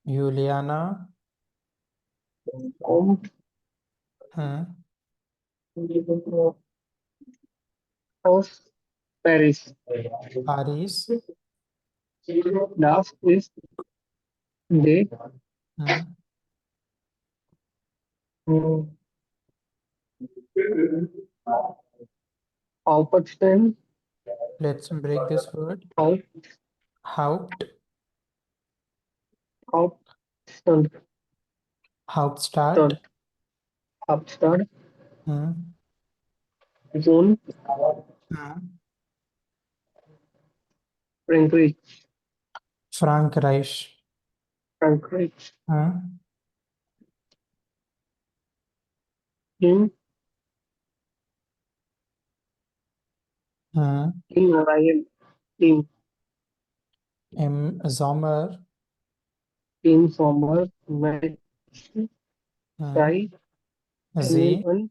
Juliana. Kommt aus Paris. Paris. Das ist die Hauptstadt. Let's break this word. Haupt, Haupt. Hauptstadt. Hauptstadt. Hauptstadt. Hm. Zone. Frankreich. Frankreich. Frankreich. Hm. In Hm. Ryan. Im Sommer. In Sommer. Met. Sei. See. Einen.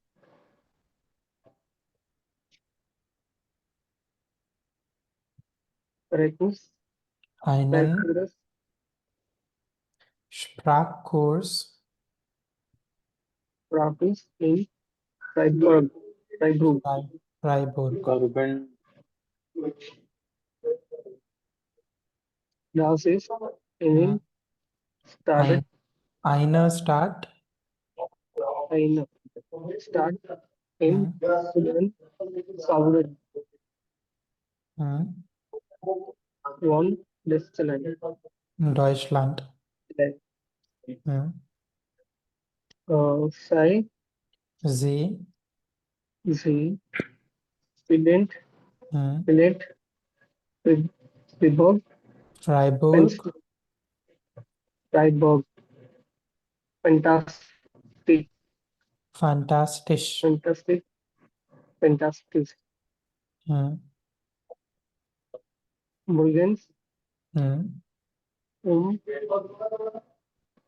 Recus. Einen Mercurus. Sprachkurs. Rapis. In Freiburg. Freiburg. Freiburg. Das ist in started. Eine Stadt. Eine Stadt in Sudan. Southern. One Destiny. Deutschland. Sei. See. Sie. Student. hm. Village. Freiburg. Freiburg. Freiburg. Fantastic. Fantastisch. Fantastic. Fantastic. hm. Morgens. hm.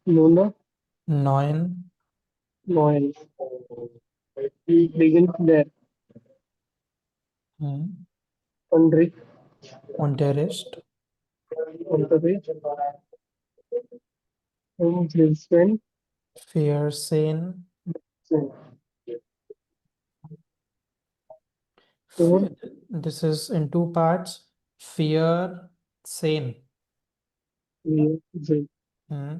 Luna. 9. Noel. Begin there. Ulrich. Unterricht. Unterricht. Hilfswen. Vierzehn. Four. This is in two parts. Vierzehn. Music. hm.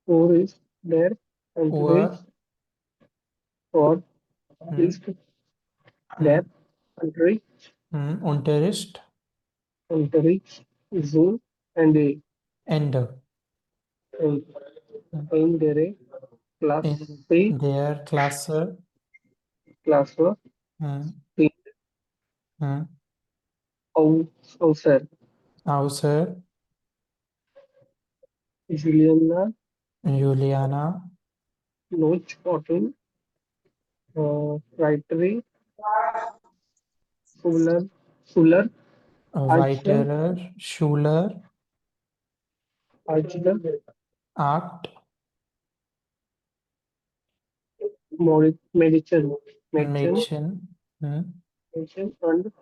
Four is there. Unterricht. Uhr. Or is hm. there. Unterricht. Unterricht. Unterricht. Zoom. And a. Ende. In there. Class. In der Klasse. Classroom. hm. Außer. Außer Juliana. Juliana. Note 14. Writery. Fuller. Archer. Weiterer. Schuler. Archer. Acht. Medicine. Mädchen. And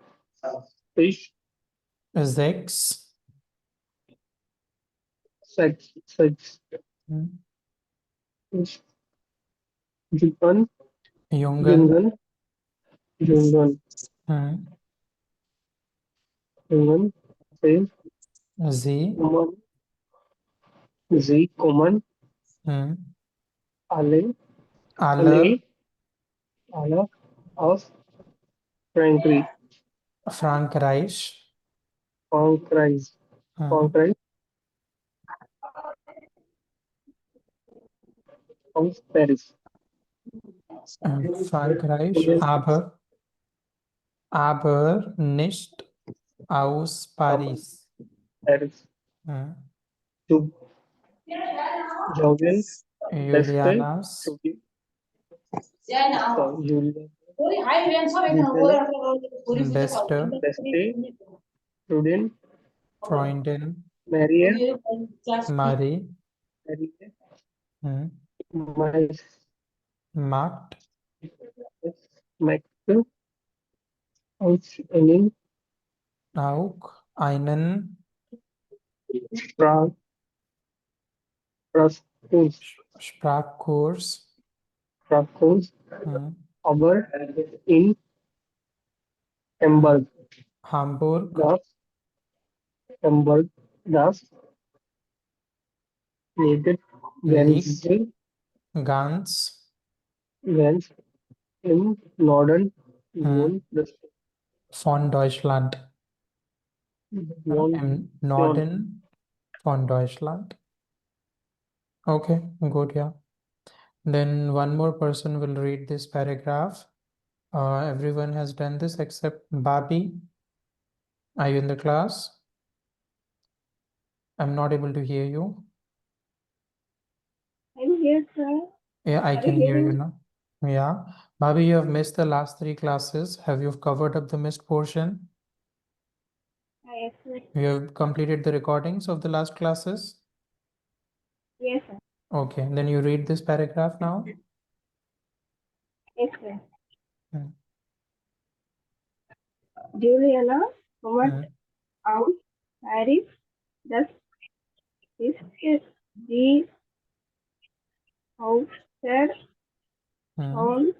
fish. 6. Sex. Fish. Jungen. Jungen. Jungen. Same. Sie. Common. Sie. Common. Alle. Alle. Alle. Aus. Frankreich. Frankreich. Frankreich. Frankreich. Aus Paris. Frankreich. Aber nicht aus Paris. Paris. Jovial. Beste. Julianas. Julia. Beste Beste. Prudent. Freundin. Maria. Marie. Mais. Magd. Max. Aus. Auch einen Sprach, Sprachkurs, Sprachkurs. Sprachkurs, Hmm. aber in Hamburg, Hamburg. das, Hamburg, das liegt Liegt ganz, ganz ganz im Norden hmm, des von Deutschland. Im Norden. Norden von Deutschland. Okay, good, yeah. Then one more person will read this paragraph. Everyone has done this except Babi. Are you in the class? I'm not able to hear you. I'm here, sir. Yeah, I Are can you hear you hearing? now. Yeah. Babi, you have missed the last 3 classes. Have you covered up the missed portion? Yes, sir. You have completed the recordings of the last classes? Yes, sir. Okay, then you read this paragraph now. Yes, sir. Hmm. Juliana Hmm. went out Paris. Das ist die Hauptstadt Hmm. von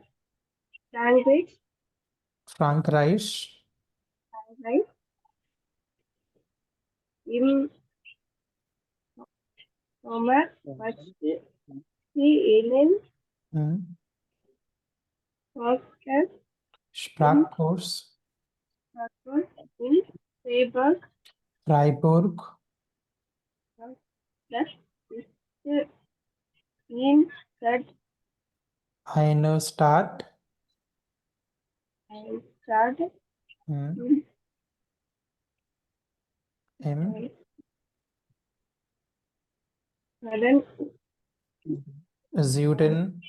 Frankreich. Frankreich. Frankreich. Im Sommer musste sie ihnen Hmm. Podcast in Sprachkurs. Frankfurt in Freiburg. Freiburg. Das ist in Stadt Eine Stadt. ein Stadt Hmm. Im in Norden Süden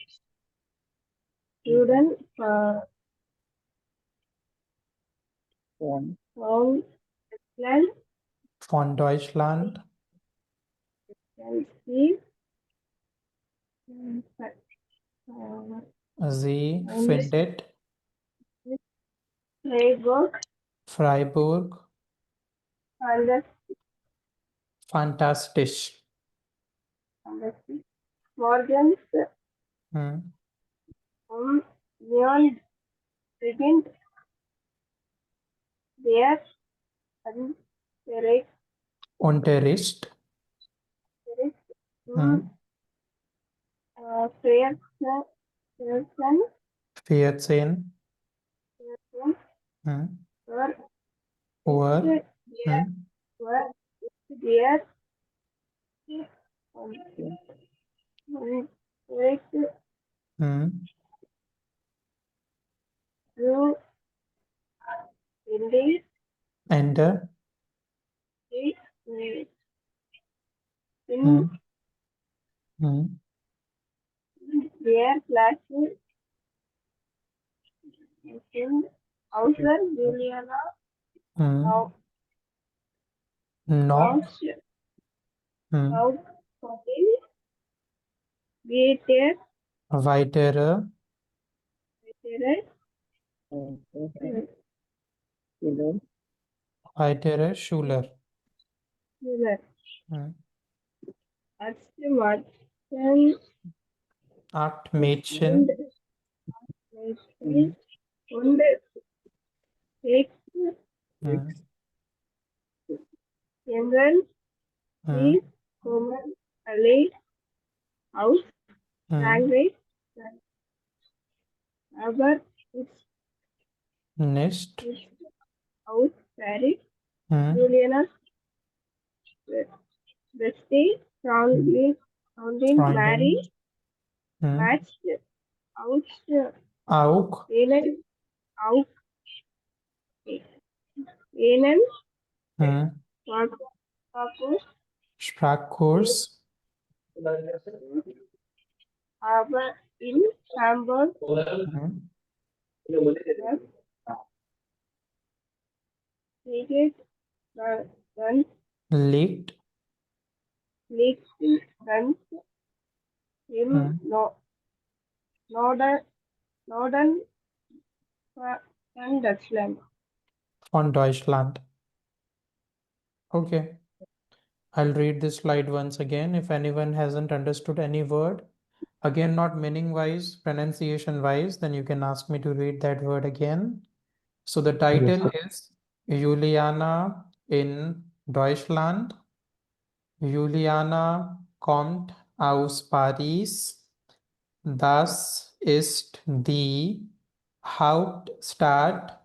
Süden von Land von Deutschland. and sea Sie and findet Freiburg Freiburg and fantastisch. the Morgens Hmm. Neon beginnt der Unterricht Unterricht. im Hmm. 14. Hmm. Uhr Uhr. ist Hmm. der Unterricht Hmm. zu Ende Ende. in Hmm. Hmm. der Klasse sind außer Juliana Hmm. auch Noch. Hmm. Hauptquartier geht der Weitere. Weitere Schüler. Schüler. Hmm. 8 Mädchen 8 und Mädchen. Mädchen und 6 Hmm. Jungen, Hmm. die kommen alle aus Hmm. Frankreich, aber ist Nicht. nicht aus Paris. Hmm. Julianas beste Freundin Mary Freundin. Hmm. matcht aus Auch. auch jenen Hmm. Fokus, Sprachkurs. aber in Hamburg Hmm. das liegt ganz Liegt. liegt ganz im Hmm. Norden, Norden von Deutschland. Von Deutschland. Okay. I'll read this slide once again. If anyone hasn't understood any word, again, not meaning wise, pronunciation wise, then you can ask me to read that word again. So the Yes, title sir. is Juliana in Deutschland. Juliana kommt aus Paris. Das ist die Hauptstadt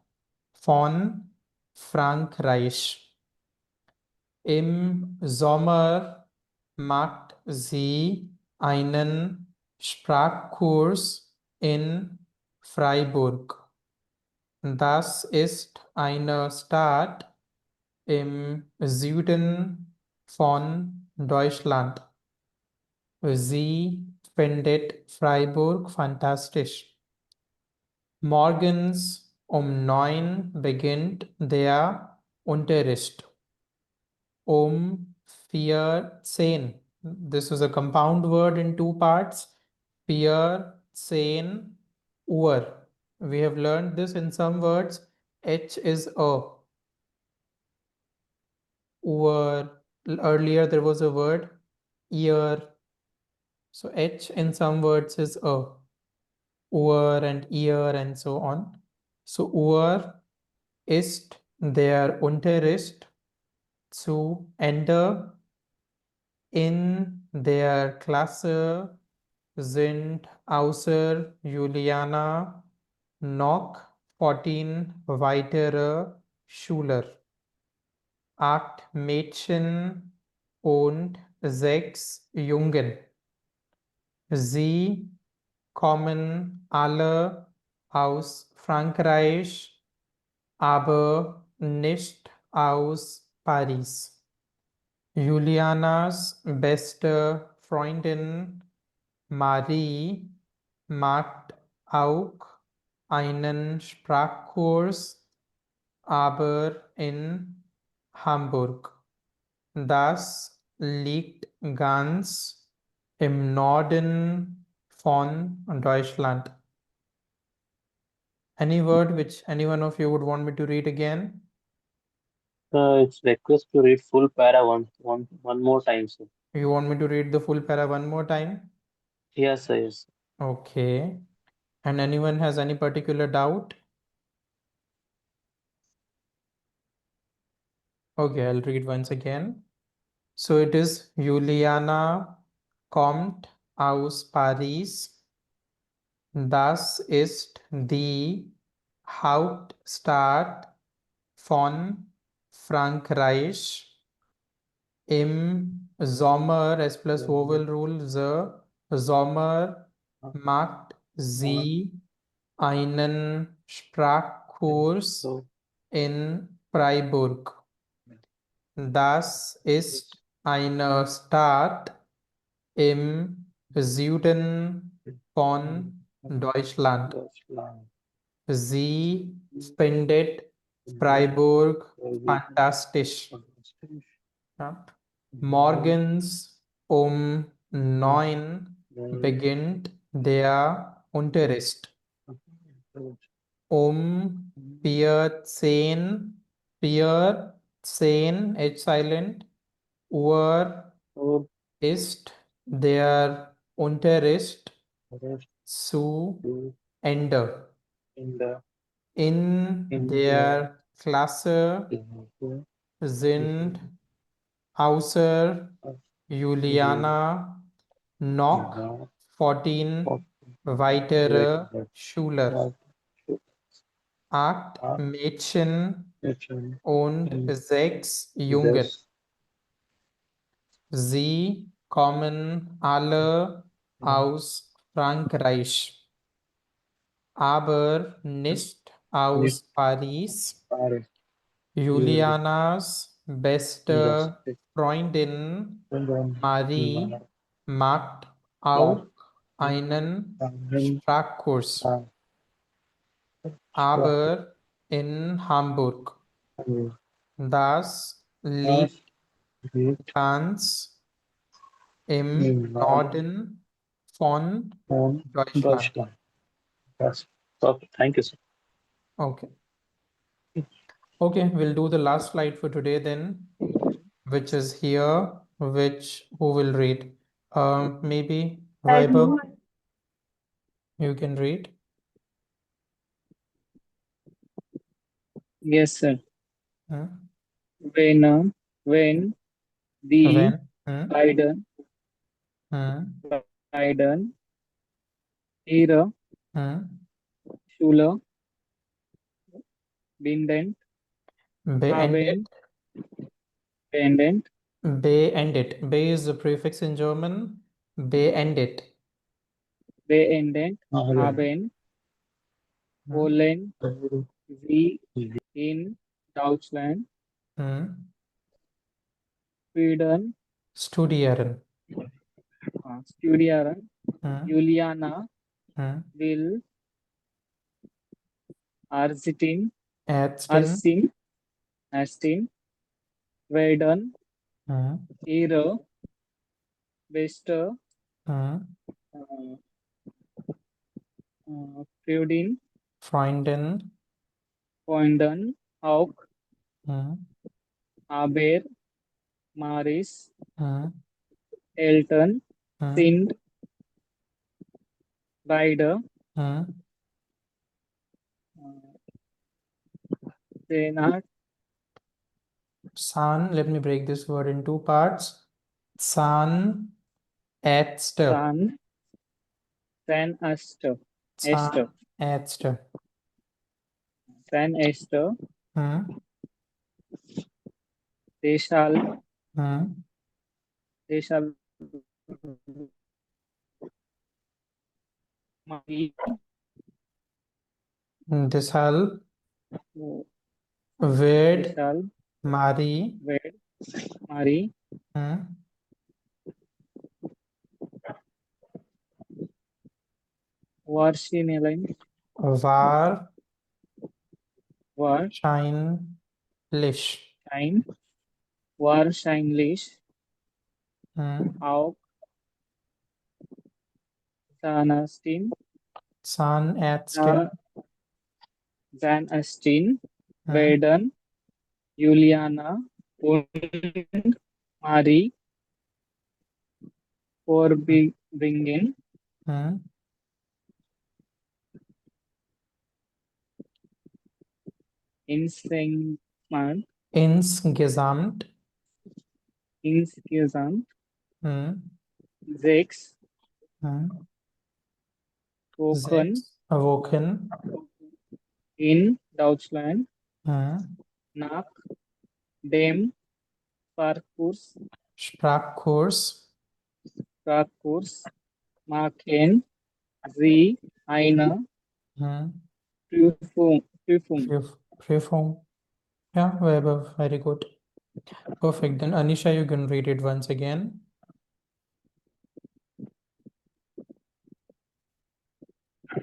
von Frankreich. Im Sommer macht sie einen Sprachkurs in Freiburg. Das ist eine Stadt im Süden von Deutschland. Sie findet Freiburg fantastisch. Morgens um 9 beginnt der Unterricht. Um 14. This is a compound word in two parts. 14 Uhr. We have learned this in some words. H is a. Uhr. Earlier there was a word ear. So H in some words is a. Uhr and ear and so on. So Uhr ist der Unterricht zu Ende. In der Klasse sind außer Juliana noch 14 weitere Schüler. 8 Mädchen und 6 Jungen. Sie kommen alle aus Frankreich, aber nicht aus Paris. Julianas beste Freundin Marie macht auch einen Sprachkurs, aber in Hamburg. Das liegt ganz im Norden von Deutschland. Any word which any one of you would want me to read again? It's request to read full para one more time, sir. You want me to read the full para one more time? Yes, sir. Yes. Okay. And anyone has any particular doubt? Okay, I'll read once again. So it is Juliana kommt aus Paris. Das ist die Hauptstadt von Frankreich. Im Sommer, S plus vowel rule, Sommer macht sie einen Sprachkurs So, in Freiburg. Das ist eine Stadt im Süden von Deutschland. Deutschland. Sie findet Freiburg fantastisch. Ja. Morgens um 9 beginnt der Unterricht. Um 14, 14, H silent, Uhr So, ist der Unterricht rest zu to Ende. in the In der Klasse sind außer Juliana noch 14 weitere Schüler. 8 Mädchen und 6 Jungen. Sie kommen alle aus Frankreich, aber nicht aus Paris. Julianas beste Freundin Marie macht auch einen Sprachkurs, aber in Hamburg. Das liegt ganz im Norden von Deutschland. Yes. So, thank you, sir. Okay. Okay, we'll do the last slide for today then. which is here, who will read? Maybe I do. Vaibhav, you can read. Yes, sir. Hmm? When the When? Hmm? Biden Hmm? Biden era Hmm? Schüler Bindent Beendet. haben beendet Beendet. Be is the prefix in German. Beendet. beendet Hello. haben Hmm? wollen sie in Deutschland Hmm? Sweden Studieren. studieren. Hmm? Juliana Hmm? will Arsitin Ärztin. Astin werden Hmm? ihre beste Hmm? äh, Freundin Freundin. Freunden auch Hmm? aber Maris Hmm? Eltern Hmm? sind beide Hmm? Senat San, let me break this word in two parts. Zahn, Ärzte. San Esther Zahnärzte. San Esther Hmm? Deshalb Hmm? deshalb Marie Deshalb wird deshalb Marie wird Marie hmm? wahrscheinlich wahrscheinlich wahrscheinlich hmm? auch Zahnärztin Zahnärztin Zahnärztin hmm? werden Juliana und Marie vorbringen Hmm? insgesamt Insgesamt hmm? 6 Hmm? Wochen 6 Wochen in Deutschland hmm? nach dem Sprachkurs Sprachkurs machen Sie eine hmm? Prüfung. Prüfung. Yeah, very good. Perfect. Then Anisha, you can read it once again.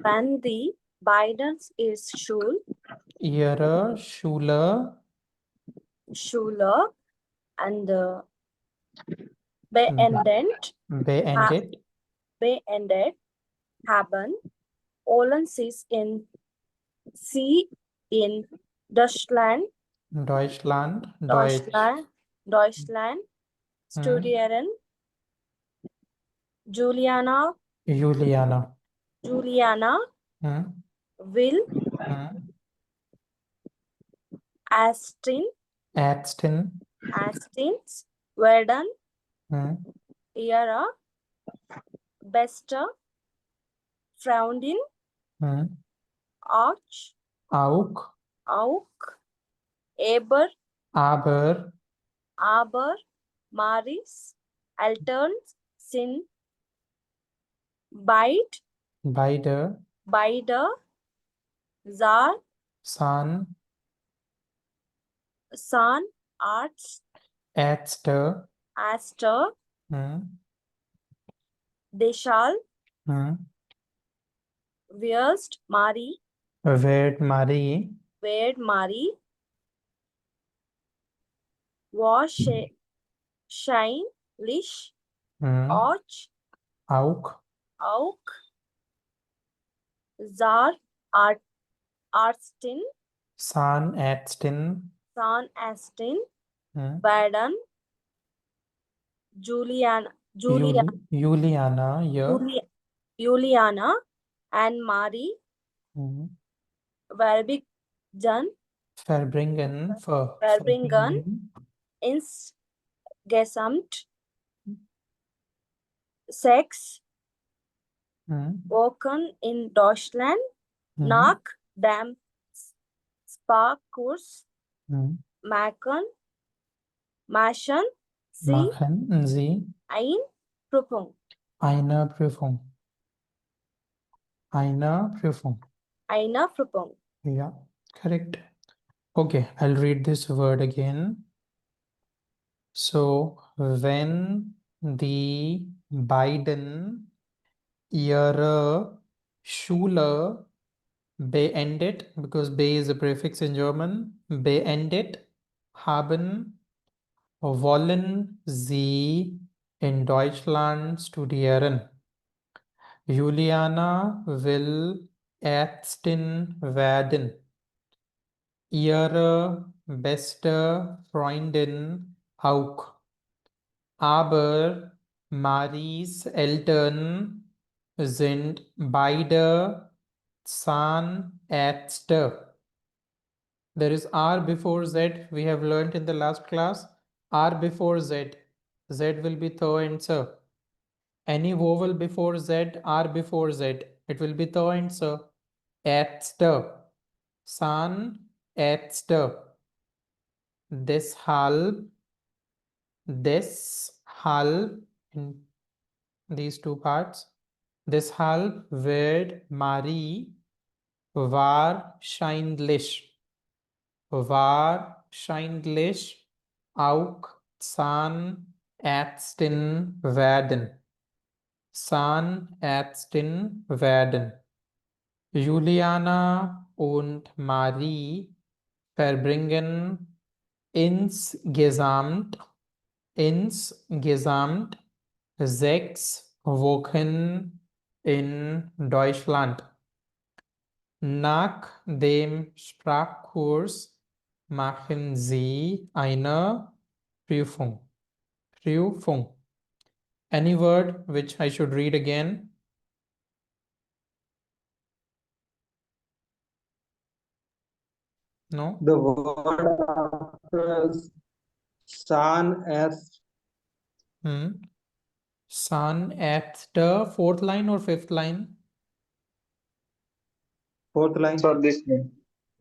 When the Bidens is Ihre Schüler and beendet beendet haben, wollen sie in Deutschland Deutsch. Deutschland studieren. Juliana Hmm? will Hmm? Astin werden Hmm? ihre beste Freundin Hmm? auch Aber Maris Eltern sind beide Zahnärzte Zahnärzte. hmm? Deshalb Hmm? wird Marie Wird Marie wahrscheinlich hmm? auch auch Zahnärztin Zahnärztin werden. hmm? Juliana, Juliana, yeah. Juliana and Marie Mhm. Verbingen Verbringen, Verbringen insgesamt 6 Mhm. Wochen in Deutschland Mhm. nach dem Sprachkurs Mhm. machen sie Machen Sie eine Prüfung. eine Prüfung. Eine Prüfung. Eine Prüfung. Yeah, correct. Okay, I'll read this word again. So, wenn die beiden ihre Schule beendet, because be is a prefix in German, beendet haben, wollen sie in Deutschland studieren. Juliana will Ärztin werden. Ihre beste Freundin auch. Aber Maries Eltern sind beide Zahnärzte. There is R before Z. We have learned in the last class. R before Z. Z will be Tho and Sa. Any vowel before Z, R before Z. It will be Tho and Sa. Ärzte. Zahnärzte. Deshalb in these two parts. Deshalb wird Marie wahrscheinlich auch Zahnärztin werden. Zahnärztin werden. Juliana und Marie verbringen insgesamt 6 Wochen in Deutschland. Nach dem Sprachkurs machen sie eine Prüfung. Any word which I should read again? No? The word after San as San at the 4th line or 5th line? 4th line. For this one.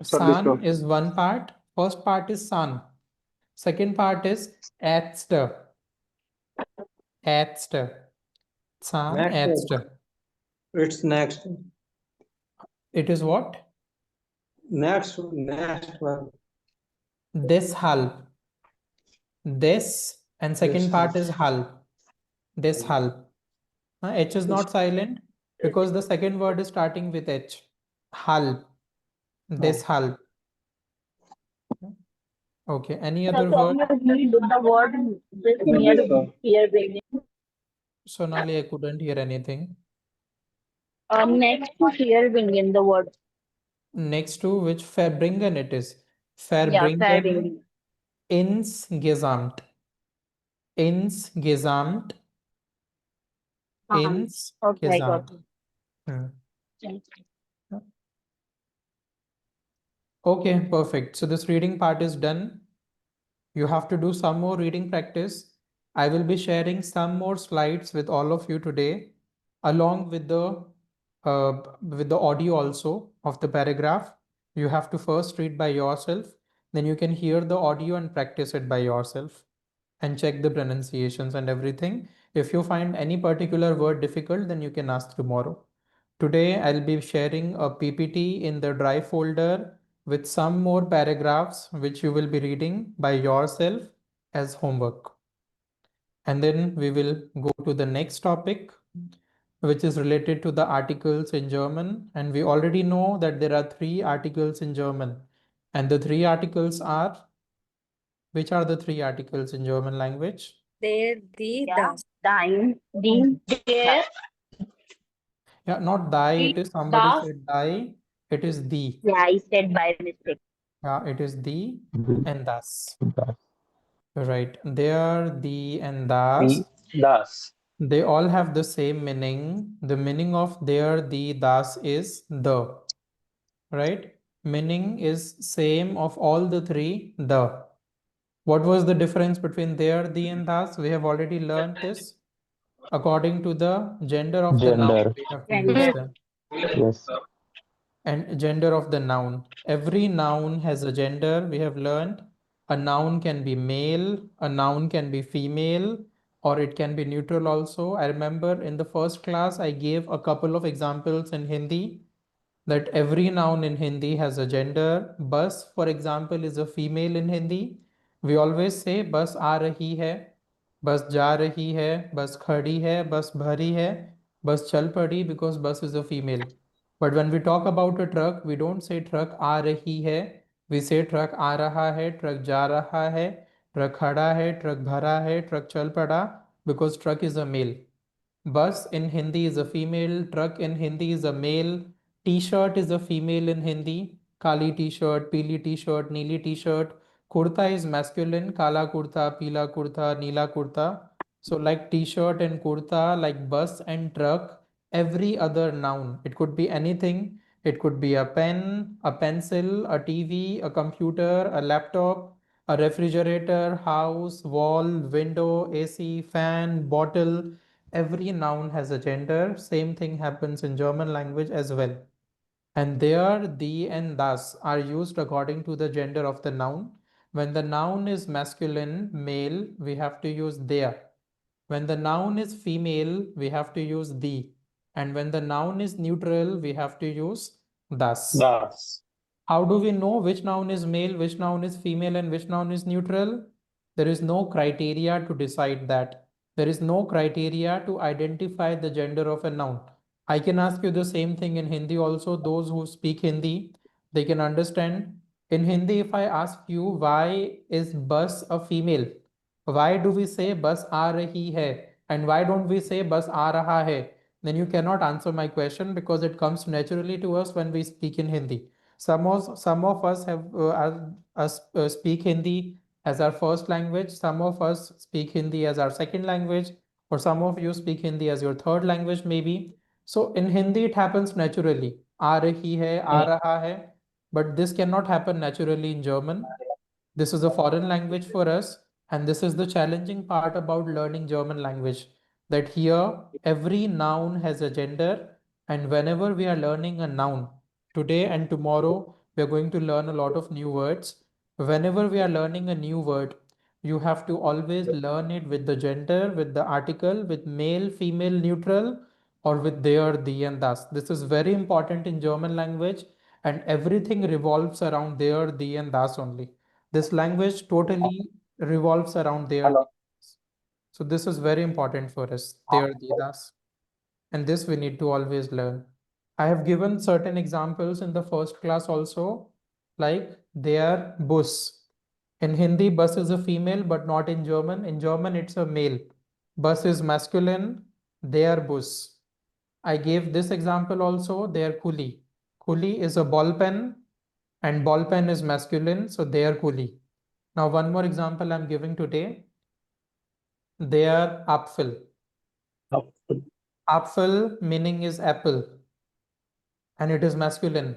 San is one part. First part is san. Second part is ärzte. Zahnärzte. It's next. It is what? Next one. Deshalb. Des and second part is halb. Deshalb. H is not silent because the second word is starting with H. Halb. Deshalb. Okay. Any other word? The word near beginning. Sonali, I couldn't hear anything. Next to here beginning the word. Next to which Verbringen it is. Yeah, Verbringen insgesamt. Insgesamt. Okay, got Insgesamt. it. Okay, perfect. So this reading part is done. You have to do some more reading practice. I will be sharing some more slides with all of you today, along with the audio also of the paragraph. You have to first read by yourself, then you can hear the audio and practice it by yourself and check the pronunciations and everything. If you find any particular word difficult, then you can ask tomorrow. Today, I'll be sharing a PPT in the Drive folder with some more paragraphs which you will be reading by yourself as homework. And then we will go to the next topic, which is related to the articles in German. And we already know that there are 3 articles in German. And the 3 articles are, which are the 3 articles in German language? Der, die, Yeah. das. Dein, der. Yeah, not die, it is somebody Das. said die, it is the. Yeah, I said by mistake. Yeah, it is the and thus. Right. There, the, and das. Das. They all have the same meaning. The meaning of there, the, das is the. Right? Meaning is same of all the three, the. What was the difference between there, the, and das? We have already learned this. According to the gender of the noun, Gender. we have to use them. Yes. And gender of the noun. Every noun has a gender. We have learned a noun can be male, a noun can be female, or it can be neutral also. I remember in the first class, I gave a couple of examples in Hindi that every noun in Hindi has a gender. Bus, for example, is a female in Hindi. We always say bus aa rahi hai, bus ja rahi hai, bus khadi hai, bus bhari hai, bus chal padi, because bus is a female. But when we talk about a truck, we don't say truck aa rahi hai. We say truck aa raha hai, truck ja raha hai, truck khada hai, truck bhara hai, truck chal pada, because truck is a male. Bus in Hindi is a female, truck in Hindi is a male, t-shirt is a female in Hindi, kali t-shirt, peeli t-shirt, neeli t-shirt, kurta is masculine, kala kurta, peela kurta, neela kurta. So like t-shirt and kurta, like bus and truck, every other noun, it could be anything. It could be a pen, a pencil, a TV, a computer, a laptop, a refrigerator, house, wall, window, AC, fan, bottle. Every noun has a gender. Same thing happens in German language as well. And there, the, and das are used according to the gender of the noun. When the noun is masculine, male, we have to use there. When the noun is female, we have to use the. And when the noun is neutral, we have to use das. Das. How do we know which noun is male, which noun is female, and which noun is neutral? There is no criteria to decide that. There is no criteria to identify the gender of a noun. I can ask you the same thing in Hindi also. Those who speak Hindi, they can understand. In Hindi, if I ask you, why is bus a female? Why do we say bus aa rahi hai? And why don't we say bus aa raha hai? Then you cannot answer my question because it comes naturally to us when we speak in Hindi. Some of us have speak Hindi as our first language. Some of us speak Hindi as our second language, or some of you speak Hindi as your third language, maybe. So in Hindi, it happens naturally. आ रही है, आ रहा है. But this cannot happen naturally in German. This is a foreign language for us, and this is the challenging part about learning German language. That here, every noun has a gender, and whenever we are learning a noun, today and tomorrow, we are going to learn a lot of new words. Whenever we are learning a new word, you have to always learn it with the gender, with the article, with male, female, neutral, or with their, thee, and thus. This is very important in German language, and everything revolves around their, thee, and thus only. This language totally revolves around their. So this is very important for us, their, thee, thus. And this we need to always learn. I have given certain examples in the first class also, like their bus. In Hindi, bus is a female, but not in German. In German, it's a male. Bus is masculine, their bus. I gave this example also, their kuli. Kuli is a ball pen, and ball pen is masculine, so their kuli. Now, one more example I'm giving today. Their apfel. Apfel. Apfel meaning is apple, and it is masculine.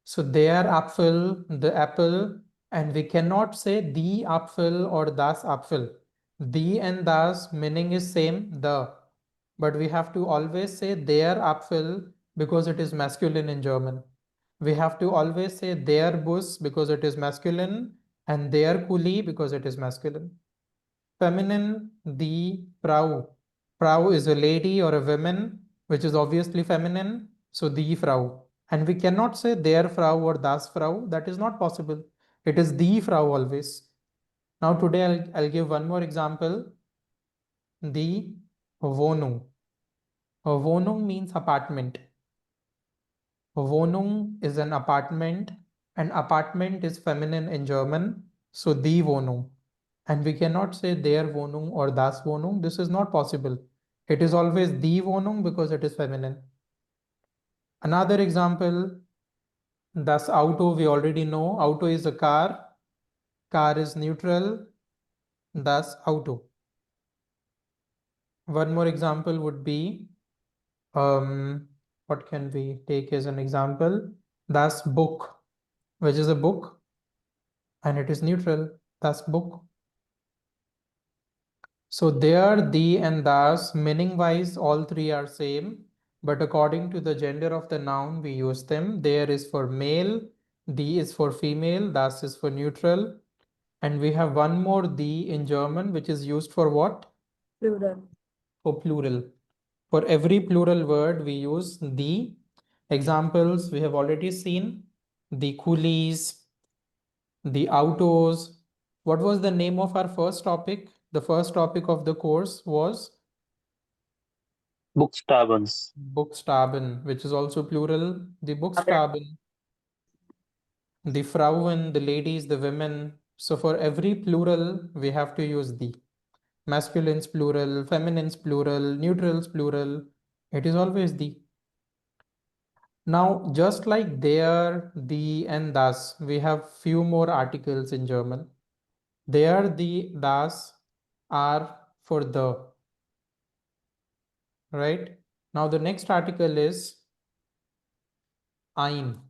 So their apfel, the apple, and we cannot say the apfel or das apfel. The and das meaning is same, the, but we have to always say their apfel because it is masculine in German. We have to always say their bus because it is masculine, and their kuli because it is masculine. Feminine, the Frau. Frau is a lady or a woman, which is obviously feminine. So the Frau. And we cannot say their Frau or das Frau. That is not possible. It is the Frau always. Now today I'll give one more example. The Wohnung. Wohnung means apartment. Wohnung is an apartment, and apartment is feminine in German. So die Wohnung. And we cannot say their Wohnung or das Wohnung. This is not possible. It is always die Wohnung because it is feminine. Another example, das Auto, we already know. Auto is a car. Car is neutral. das Auto. One more example would be, what can we take as an example? Das Buch, which is a book, and it is neutral. Das Buch. So there, the and das, meaning wise, all three are same, but according to the gender of the noun, we use them. There is for male, the is for female, das is for neutral. And we have one more the in German, which is used for what? Plural. For plural. For every plural word, we use the. Examples we have already seen: the coolies, the autos. What was the name of our first topic? The first topic of the course was Buchstabens. Buchstaben, which is also plural. The Buchstaben, the Frauen, the ladies, the women. So for every plural, we have to use the. Masculines plural, feminines plural, neutrals plural. It is always the. Now, just like there, the, and das, we have few more articles in German. There, the, das are for the. Right? Now, the next article is ein.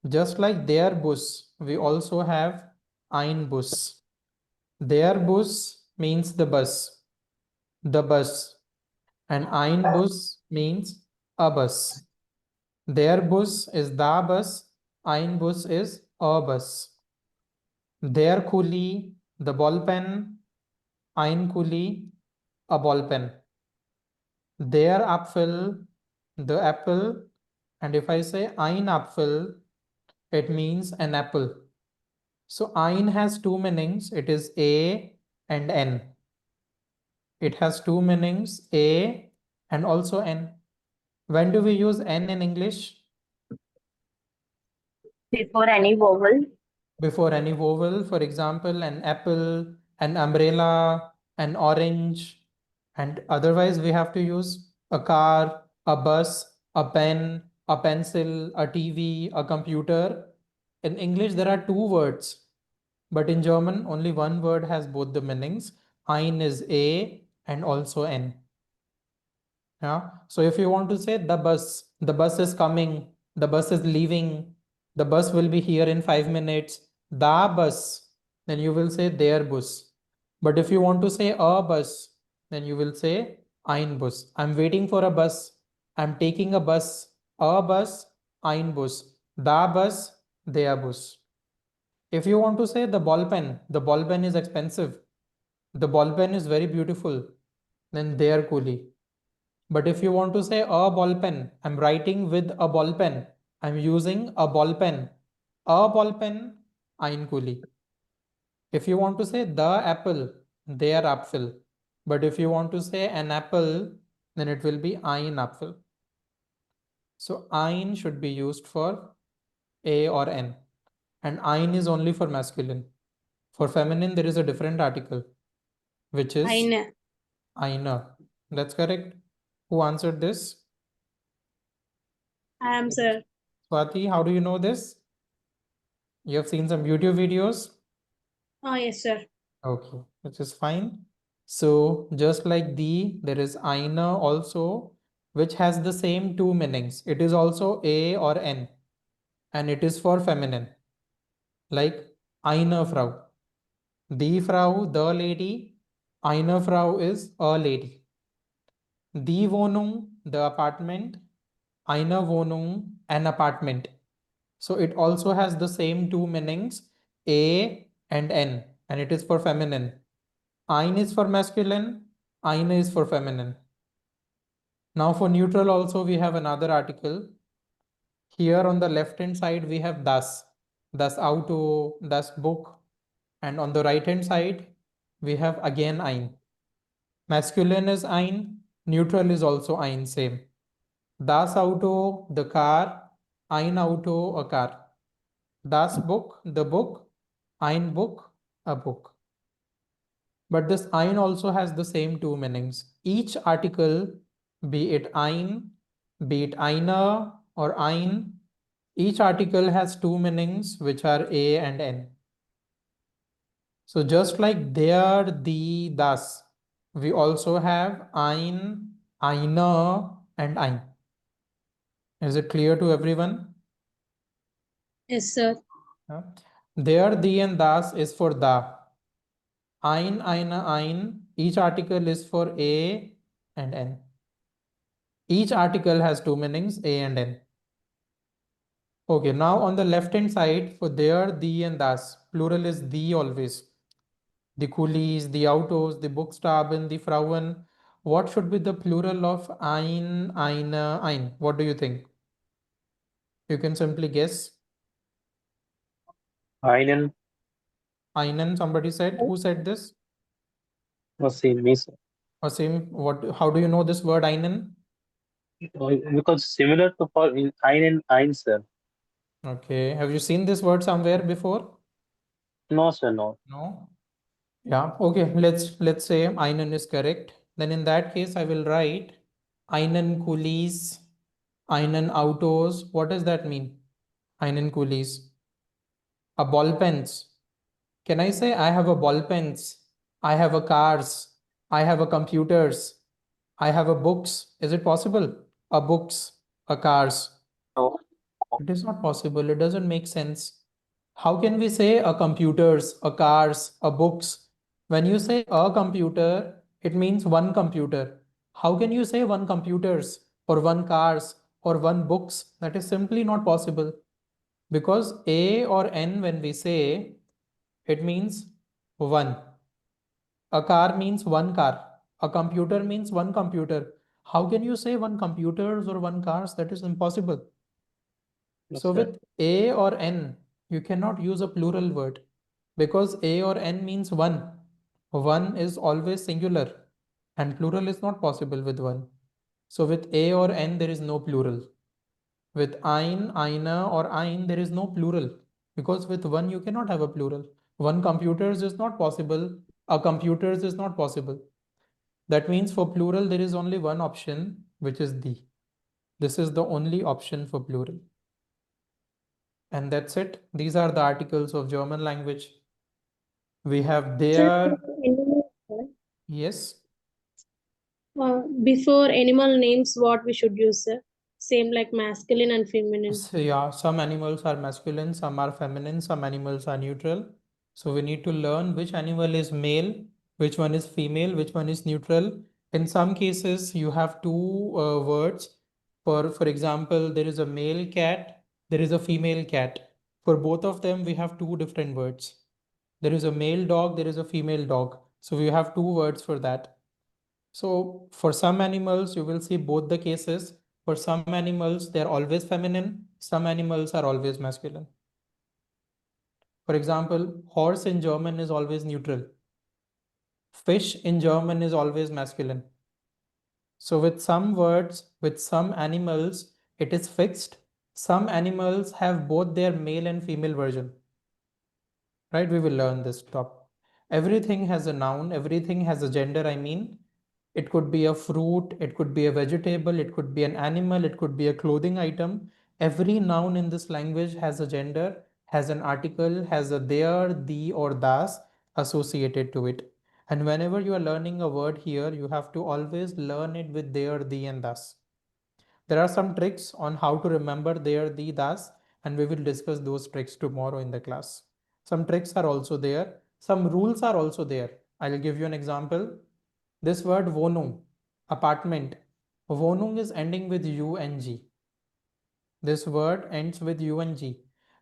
Just like their bus, we also have ein bus. Their bus means the bus, and ein bus means a bus. Their bus is the bus, ein bus is a bus. Their coolie, the ball pen, ein coolie, a ball pen. Their Apfel, the apple, and if I say ein Apfel, it means an apple. So ein has two meanings. It is A and N. It has two meanings, A and also N. When do we use N in English? Before any vowel. Before any vowel. For example, an apple, an umbrella, an orange. And otherwise we have to use a car, a bus, a pen, a pencil, a TV, a computer. In English, there are two words. But in German, only one word has both the meanings. Ein is A and also N. Yeah. So if you want to say the bus is coming, the bus is leaving, the bus will be here in 5 minutes, the bus, then you will say their bus. But if you want to say a bus, then you will say ein bus. I'm waiting for a bus. I'm taking a bus, ein bus, the bus, their bus. If you want to say the ball pen is expensive, the ball pen is very beautiful, then their coolie. But if you want to say a ball pen, I'm writing with a ball pen, I'm using a ball pen, ein coolie. If you want to say the apple, their Apfel. But if you want to say an apple, then it will be ein Apfel. So ein should be used for A or N. And ein is only for masculine. For feminine, there is a different article, which is eine. That's correct. Who answered this? I am, sir. Swati, how do you know this? You have seen some YouTube videos? Oh, yes, sir. Okay, which is fine. So just like there is eine also, which has the same two meanings. It is also A or N, and it is for feminine. Like eine Frau. Die Frau, the lady. Eine Frau is a lady. Die Wohnung, the apartment. Eine Wohnung, an apartment. So it also has the same two meanings, A and N, and it is for feminine. Ein is for masculine, eine is for feminine. Now for neutral also we have another article. Here on the left hand side we have das Auto, das Buch, and on the right hand side we have again ein. Masculine is ein, neutral is also ein, same. Das Auto, the car, ein Auto, a car. Das Buch, the book, ein Buch, a book. But this ein also has the same two meanings. Each article, be it ein, be it eine or ein, each article has two meanings which are A and N. So just like der, die, das, we also have ein, eine, and ein. Is it clear to everyone? Yes, sir. Yeah. Der, die, and das is for da. Ein, eine, ein. Each article is for a and n. Each article has two meanings, a and n. Okay, now on the left hand side, for there, the and das, plural is the always. The coolies, the autos, the Buchstaben, the Frauen. What should be the plural of ein, eine, ein? What do you think? You can simply guess. Einen, Einen, somebody said. Who said this? was same, me, sir. Wasim, how do you know this word einen? Because similar to for in einen, ein, sir. Okay. Have you seen this word somewhere before? No, sir, no. No. Yeah. Okay. Let's say einen is correct. Then in that case, I will write einen coolies, einen autos. What does that mean? Einen coolies. A ball pens. Can I say I have a ball pens? I have a cars. I have a computers. I have a books. Is it possible? A books, a cars. No. It is not possible. It doesn't make sense. How can we say a computers, a cars, a books? When you say a computer, it means one computer. How can you say one computers or one cars or one books? That is simply not possible. Because a or n, when we say, it means one. A car means one car. A computer means one computer. How can you say one computers or one cars? That is impossible. Yes, So sir. with a or n, you cannot use a plural word because a or n means one. One is always singular and plural is not possible with one. So with a or n, there is no plural. With ein, eine, or ein, there is no plural because with one, you cannot have a plural. One computers is not possible. A computers is not possible. That means for plural, there is only one option, which is the. This is the only option for plural. And that's it. These are the articles of German language. We have there, yes. Before animal names, what we should use, sir? Same like masculine and feminine. So yeah, some animals are masculine, some are feminine, some animals are neutral. So we need to learn which animal is male, which one is female, which one is neutral. In some cases, you have two words. For example, there is a male cat, there is a female cat. For both of them, we have two different words. There is a male dog, there is a female dog. So we have two words for that. So for some animals, you will see both the cases. For some animals, they're always feminine. Some animals are always masculine. For example, horse in German is always neutral. Fish in German is always masculine. So with some words, with some animals, it is fixed. Some animals have both their male and female version. Right? We will learn this topic. Everything has a noun, everything has a gender, I mean. It could be a fruit, it could be a vegetable, it could be an animal, it could be a clothing item. Every noun in this language has a gender, has an article, has a there, the, or das associated to it. And whenever you are learning a word here, you have to always learn it with there, the, and das. There are some tricks on how to remember there, the, das, and we will discuss those tricks tomorrow in the class. Some tricks are also there. Some rules are also there. I'll give you an example. This word Wohnung, apartment. Wohnung is ending with UNG. This word ends with UNG.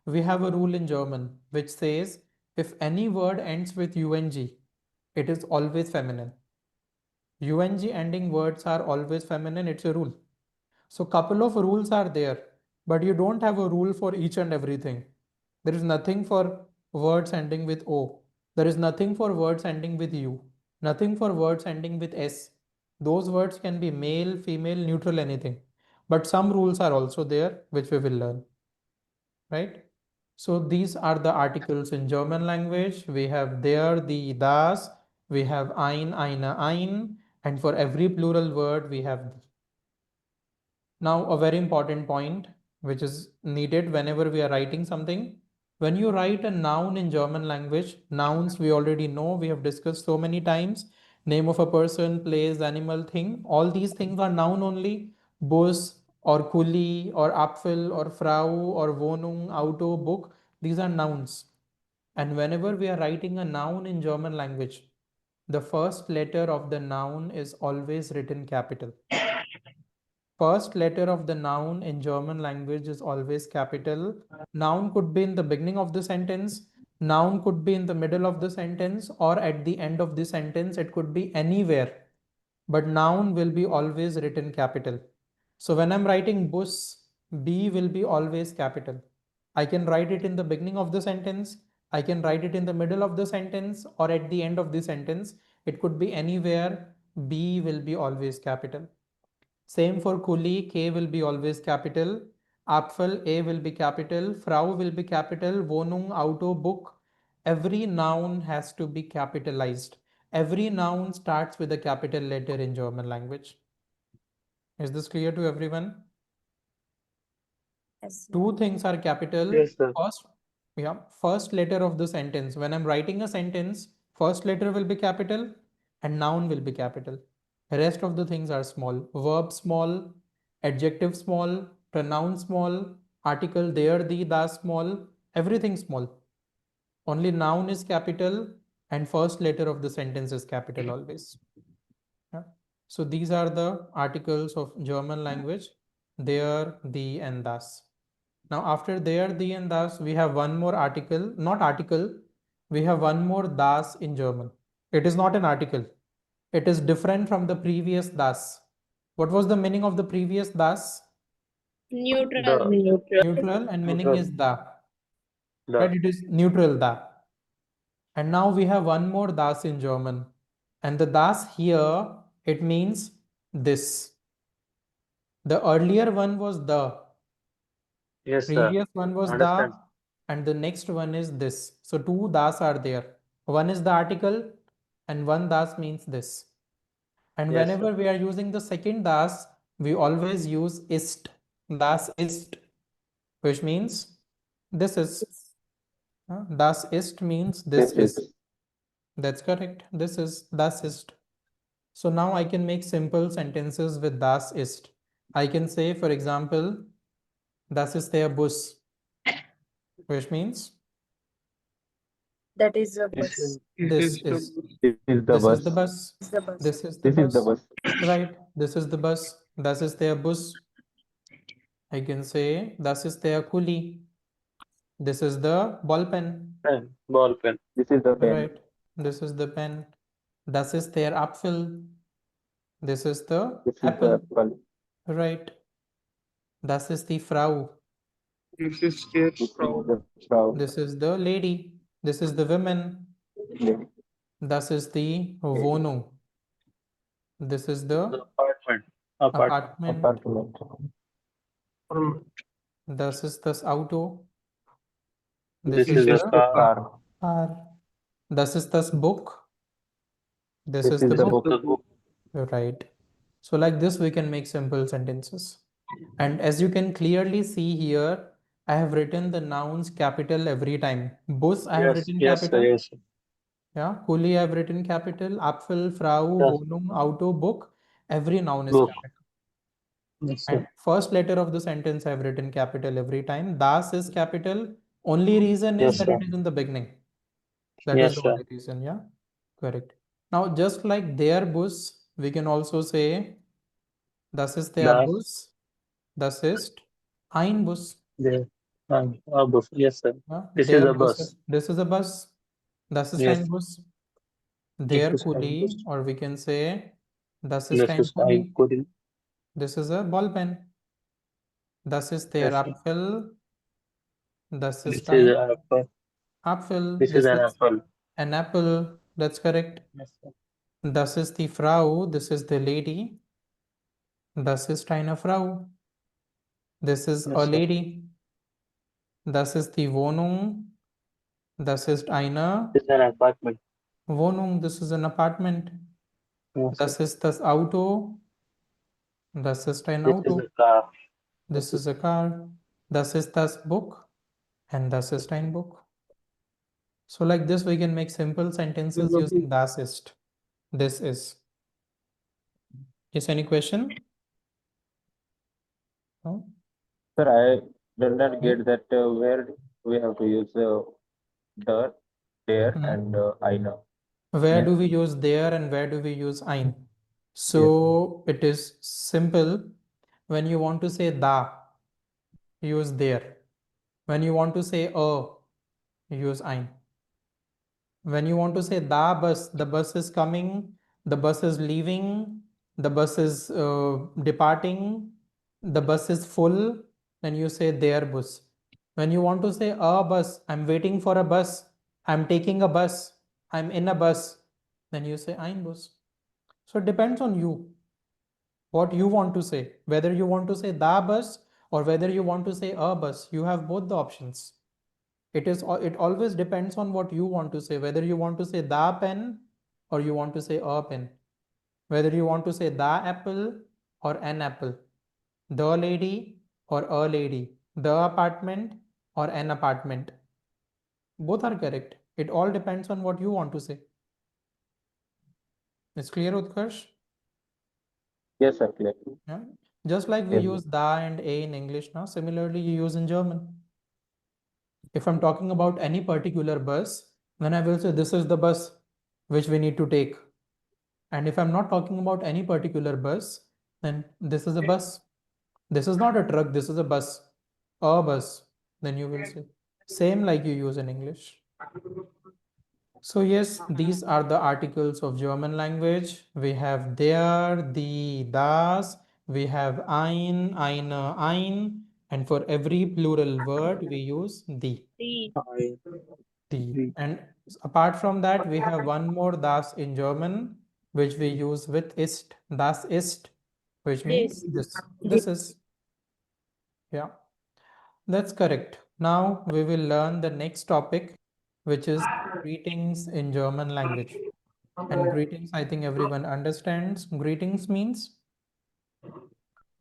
We have a rule in German which says if any word ends with UNG, it is always feminine. UNG ending words are always feminine. It's a rule. So couple of rules are there, but you don't have a rule for each and everything. There is nothing for words ending with O. There is nothing for words ending with U. Nothing for words ending with S. Those words can be male, female, neutral, anything. But some rules are also there, which we will learn. Right? So these are the articles in German language. We have there, the, das. We have ein, eine, ein. And for every plural word, we have the. Now, a very important point which is needed whenever we are writing something. When you write a noun in German language, nouns we already know, we have discussed so many times. Name of a person, place, animal, thing. All these things are noun only. Bus or Kuli or Apfel or Frau or Wohnung, Auto, book. These are nouns. And whenever we are writing a noun in German language, the first letter of the noun is always written capital. First letter of the noun in German language is always capital. Noun could be in the beginning of the sentence, noun could be in the middle of the sentence, or at the end of the sentence. It could be anywhere, but noun will be always written capital. So when I'm writing bus, B will be always capital. I can write it in the beginning of the sentence, I can write it in the middle of the sentence, or at the end of the sentence. It could be anywhere, B will be always capital. Same for Kuli, K will be always capital. Apfel, A will be capital. Frau will be capital. Wohnung, Auto, book. Every noun has to be capitalized. Every noun starts with a capital letter in German language. Is this clear to everyone? Yes, sir. Two things are capital. Yes, sir. First letter of the sentence. When I'm writing a sentence, first letter will be capital and noun will be capital. Rest of the things are small. Verb small, adjective small, pronoun small, article there, the, small, everything small. Only noun is capital and first letter of the sentence is capital always. Yeah. So these are the articles of German language, there, the, and das. Now after there, the, and das, we have one more article, not article, we have one more das in German. It is not an article. It is different from the previous das. What was the meaning of the previous das? Neutral. Neutral, and meaning is da. Right? It is neutral da. And now we have one more das in German. And the das here, it means this. The earlier one was the. Yes, sir. Previous one was Understand. the, and the next one is this. So two das are there. One is the article, and one das means this. And Yes, whenever sir. we are using the second das, we always use ist. Das ist, which means this is. Das ist means this is. That's correct. This is das ist. So now I can make simple sentences with das ist. I can say, for example, das ist der Bus, which means That is a This bus. this is This is the this is bus. the bus. Is the bus. This is the This is the bus. bus. Right. This is the bus. Das ist der Bus. I can say das ist der Kuli. This is the ball pen. pen, ball pen. This is the pen. Right. This is the pen. Das ist der Apfel. This is the This is the apple. apple. Right. Das ist die Frau. This is their This is proud. the frau. This is the lady. This is the women. Lady. Das ist die Wohnung. This is the The apartment. Apartment. apartment. Apartment. Das ist das Auto. This This is is the the car. car. Das ist das Book. This This is is the the book. book. Right. So like this, we can make simple sentences. And as you can clearly see here, I have written the nouns capital every time. Bus, I have Yes, written yes, sir. capital. Yes, sir. Yeah. Kuli, I have written capital. Apfel, Frau, Yes. Wohnung, Auto, book. Every noun is Book. capital. Yes, And sir. first letter of the sentence I have written capital every time. Das is capital. Only reason is Yes, that sir. it is in the beginning. That Yes, is the sir. only reason. Yeah. Correct. Now, just like their Bus, we can also say das ist der Das, Bus. Das ist ein Bus. the, bus. Yes, sir. Yeah. This Der is a Bus. bus. This is a bus. Das ist Yes. ein Bus. This Der is a Kuli, bus. or we can say das ist This ein is Kuli. I couldn't. This is a ball pen. Das ist der Yes, sir. Apfel. Das This ist is ein an apple. Apfel. This is This an is apple. an apple. That's correct. Yes, sir. Das ist die Frau. This is the lady. Das ist eine Frau. This is a Yes, sir. lady. Das ist die Wohnung. Das ist eine This is an apartment. Wohnung. This is an apartment. Yes, sir. Das ist das Auto. Das ist ein This is Auto. a car. This is a car. Das ist das Book. and das ist ein Buch. So like this, we can make simple sentences using das ist. This is. Is any question? No? Sir, I did not get that where we have to use der, there, Hmm. and einer. Where Yeah. do we use there and where do we use ein? So it is simple. When you want to say da, use there. When you want to say use ein. When you want to say da bus, the bus is coming, the bus is leaving, the bus is departing, the bus is full, then you say their bus. When you want to say a bus, I'm waiting for a bus, I'm taking a bus, I'm in a bus, then you say ein bus. So it depends on you, what you want to say, whether you want to say da bus or whether you want to say a bus. You have both the options. It always depends on what you want to say, whether you want to say the pen or you want to say a pen, whether you want to say the apple or an apple, the lady or a lady, the apartment or an apartment. Both are correct. It all depends on what you want to say. It's clear, Utkarsh? Yes, sir. Clear. Yeah. Just like we Yes, use da and a in English now, similarly you use in German. If I'm talking about any particular bus, then I will say this is the bus which we need to take. And if I'm not talking about any particular bus, then this is a bus. This is not a truck, this is a bus. A bus, then you will say. Same like you use in English. So yes, these are the articles of German language. We have der, die, das. We have eine, ein. And for every plural word, we use die. I, Die. And apart from that, we have one more das in German, which we use with ist. Das ist, which means this. This is. Yeah, that's correct. Now we will learn the next topic, which is greetings in German language. And greetings, I think everyone understands. Greetings means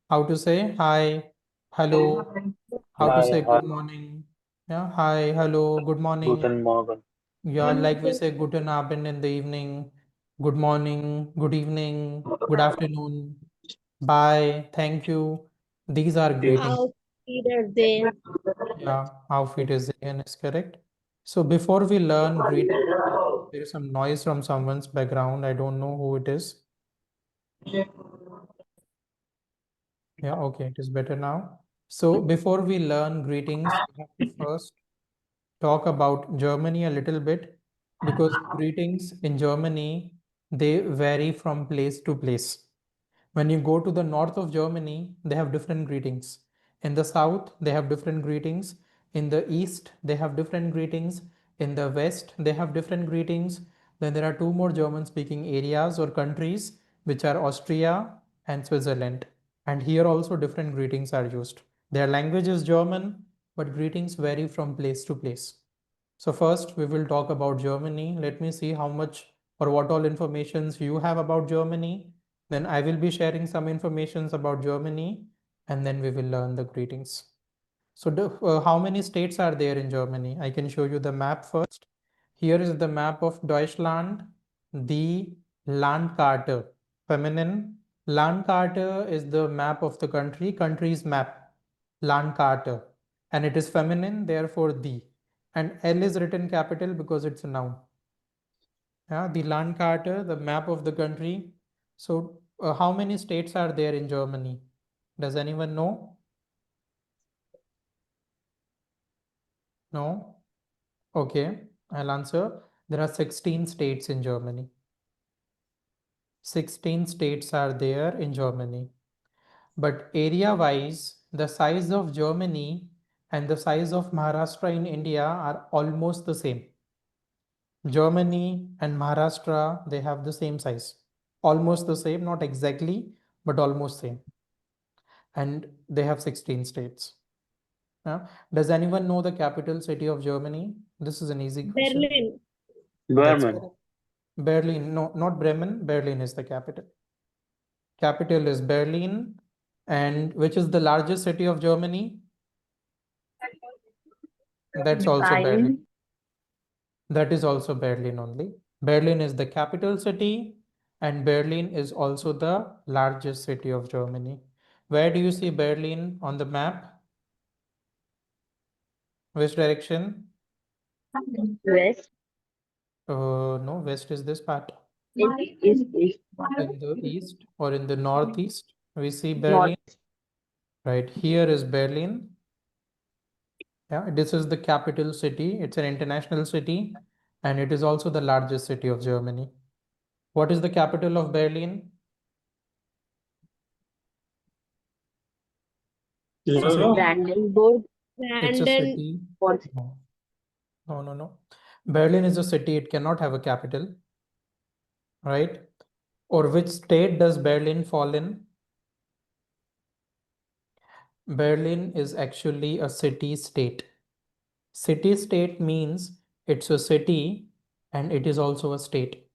how to say hi, hello, how to Hi, say hi, good morning. Yeah, hi, hello, good morning. guten Morgen. Yeah, like we say guten Abend in the evening, good morning, good evening, good afternoon, bye, thank you. These are greetings. Auf Wiedersehen. Yeah, auf Wiedersehen is correct. So before we learn greeting, there is some noise from someone's background. I don't know who it is. Yeah, okay, it is better now. So before we learn greetings, we have to first talk about Germany a little bit, because greetings in Germany, they vary from place to place. When you go to the north of Germany, they have different greetings. In the south, they have different greetings. In the east, they have different greetings. In the west, they have different greetings. Then there are two more German speaking areas or countries, which are Austria and Switzerland. And here also different greetings are used. Their language is German, but greetings vary from place to place. So first we will talk about Germany. Let me see how much or what all informations you have about Germany. Then I will be sharing some informations about Germany, and then we will learn the greetings. So how many states are there in Germany? I can show you the map first. Here is the map of Deutschland, the Landkarte, feminine. Landkarte is the map of the country's map, Landkarte. And it is feminine, therefore the. And L is written capital because it's a noun. Yeah, the Landkarte, the map of the country. So how many states are there in Germany? Does anyone know? No? Okay, I'll answer. There are 16 states in Germany. 16 states are there in Germany. But area-wise, the size of Germany and the size of Maharashtra in India are almost the same. Germany and Maharashtra, they have the same size. Almost the same, not exactly, but almost same. And they have 16 states. Does anyone know the capital city of Germany? This is an easy question. Berlin. That's Berman. correct. Berlin, no, not Bremen. Berlin is the capital. Capital is Berlin. And which is the largest city of Germany? That's also Berlin. Berlin. That is also Berlin only. Berlin is the capital city, and Berlin is also the largest city of Germany. Where do you see Berlin on the map? Which direction? West. No, west is this part. East. In the east or in the northeast, we see North. Berlin. Right here is Berlin. Yeah, this is the capital city. It's an international city, and it is also the largest city of Germany. What is the capital of Berlin? It's a city. Brandenburg. It's a Brandon, city. Or No, no. Berlin is a city. It cannot have a capital, right? Or which state does Berlin fall in? Berlin is actually a city-state. City-state means it's a city and it is also a state.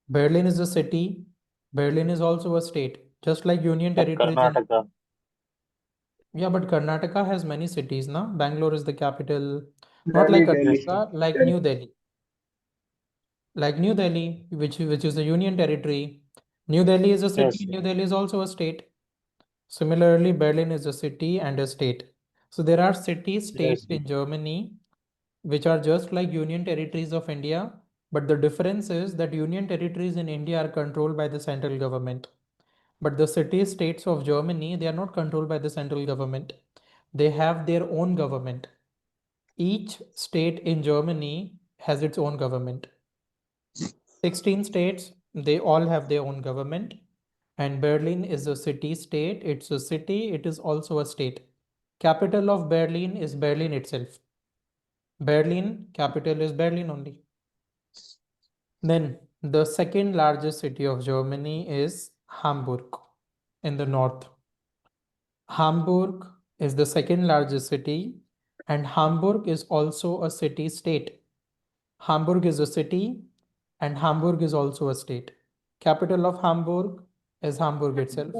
Berlin is a city. Berlin is also a state, just like Union Like territories in. Karnataka. Yeah, but Karnataka has many cities, na? Bangalore is the capital. Not like Delhi. Karnataka, like New Delhi. Like New Delhi, which is a Union territory. New Delhi is a city. Yes. New Delhi is also a state. Similarly, Berlin is a city and a state. So there are city-states Yes. in Germany which are just like Union territories of India, but the difference is that Union territories in India are controlled by the central government. But the city-states of Germany, they are not controlled by the central government. They have their own government. Each state in Germany has its own government. 16 states, they all have their own government. And Berlin is a city-state. It's a city, it is also a state. Capital of Berlin is Berlin itself. Berlin, capital is Berlin only. Then the second largest city of Germany is Hamburg in the north. Hamburg is the second largest city, and Hamburg is also a city state. Hamburg is a city, and Hamburg is also a state. Capital of Hamburg is Hamburg itself.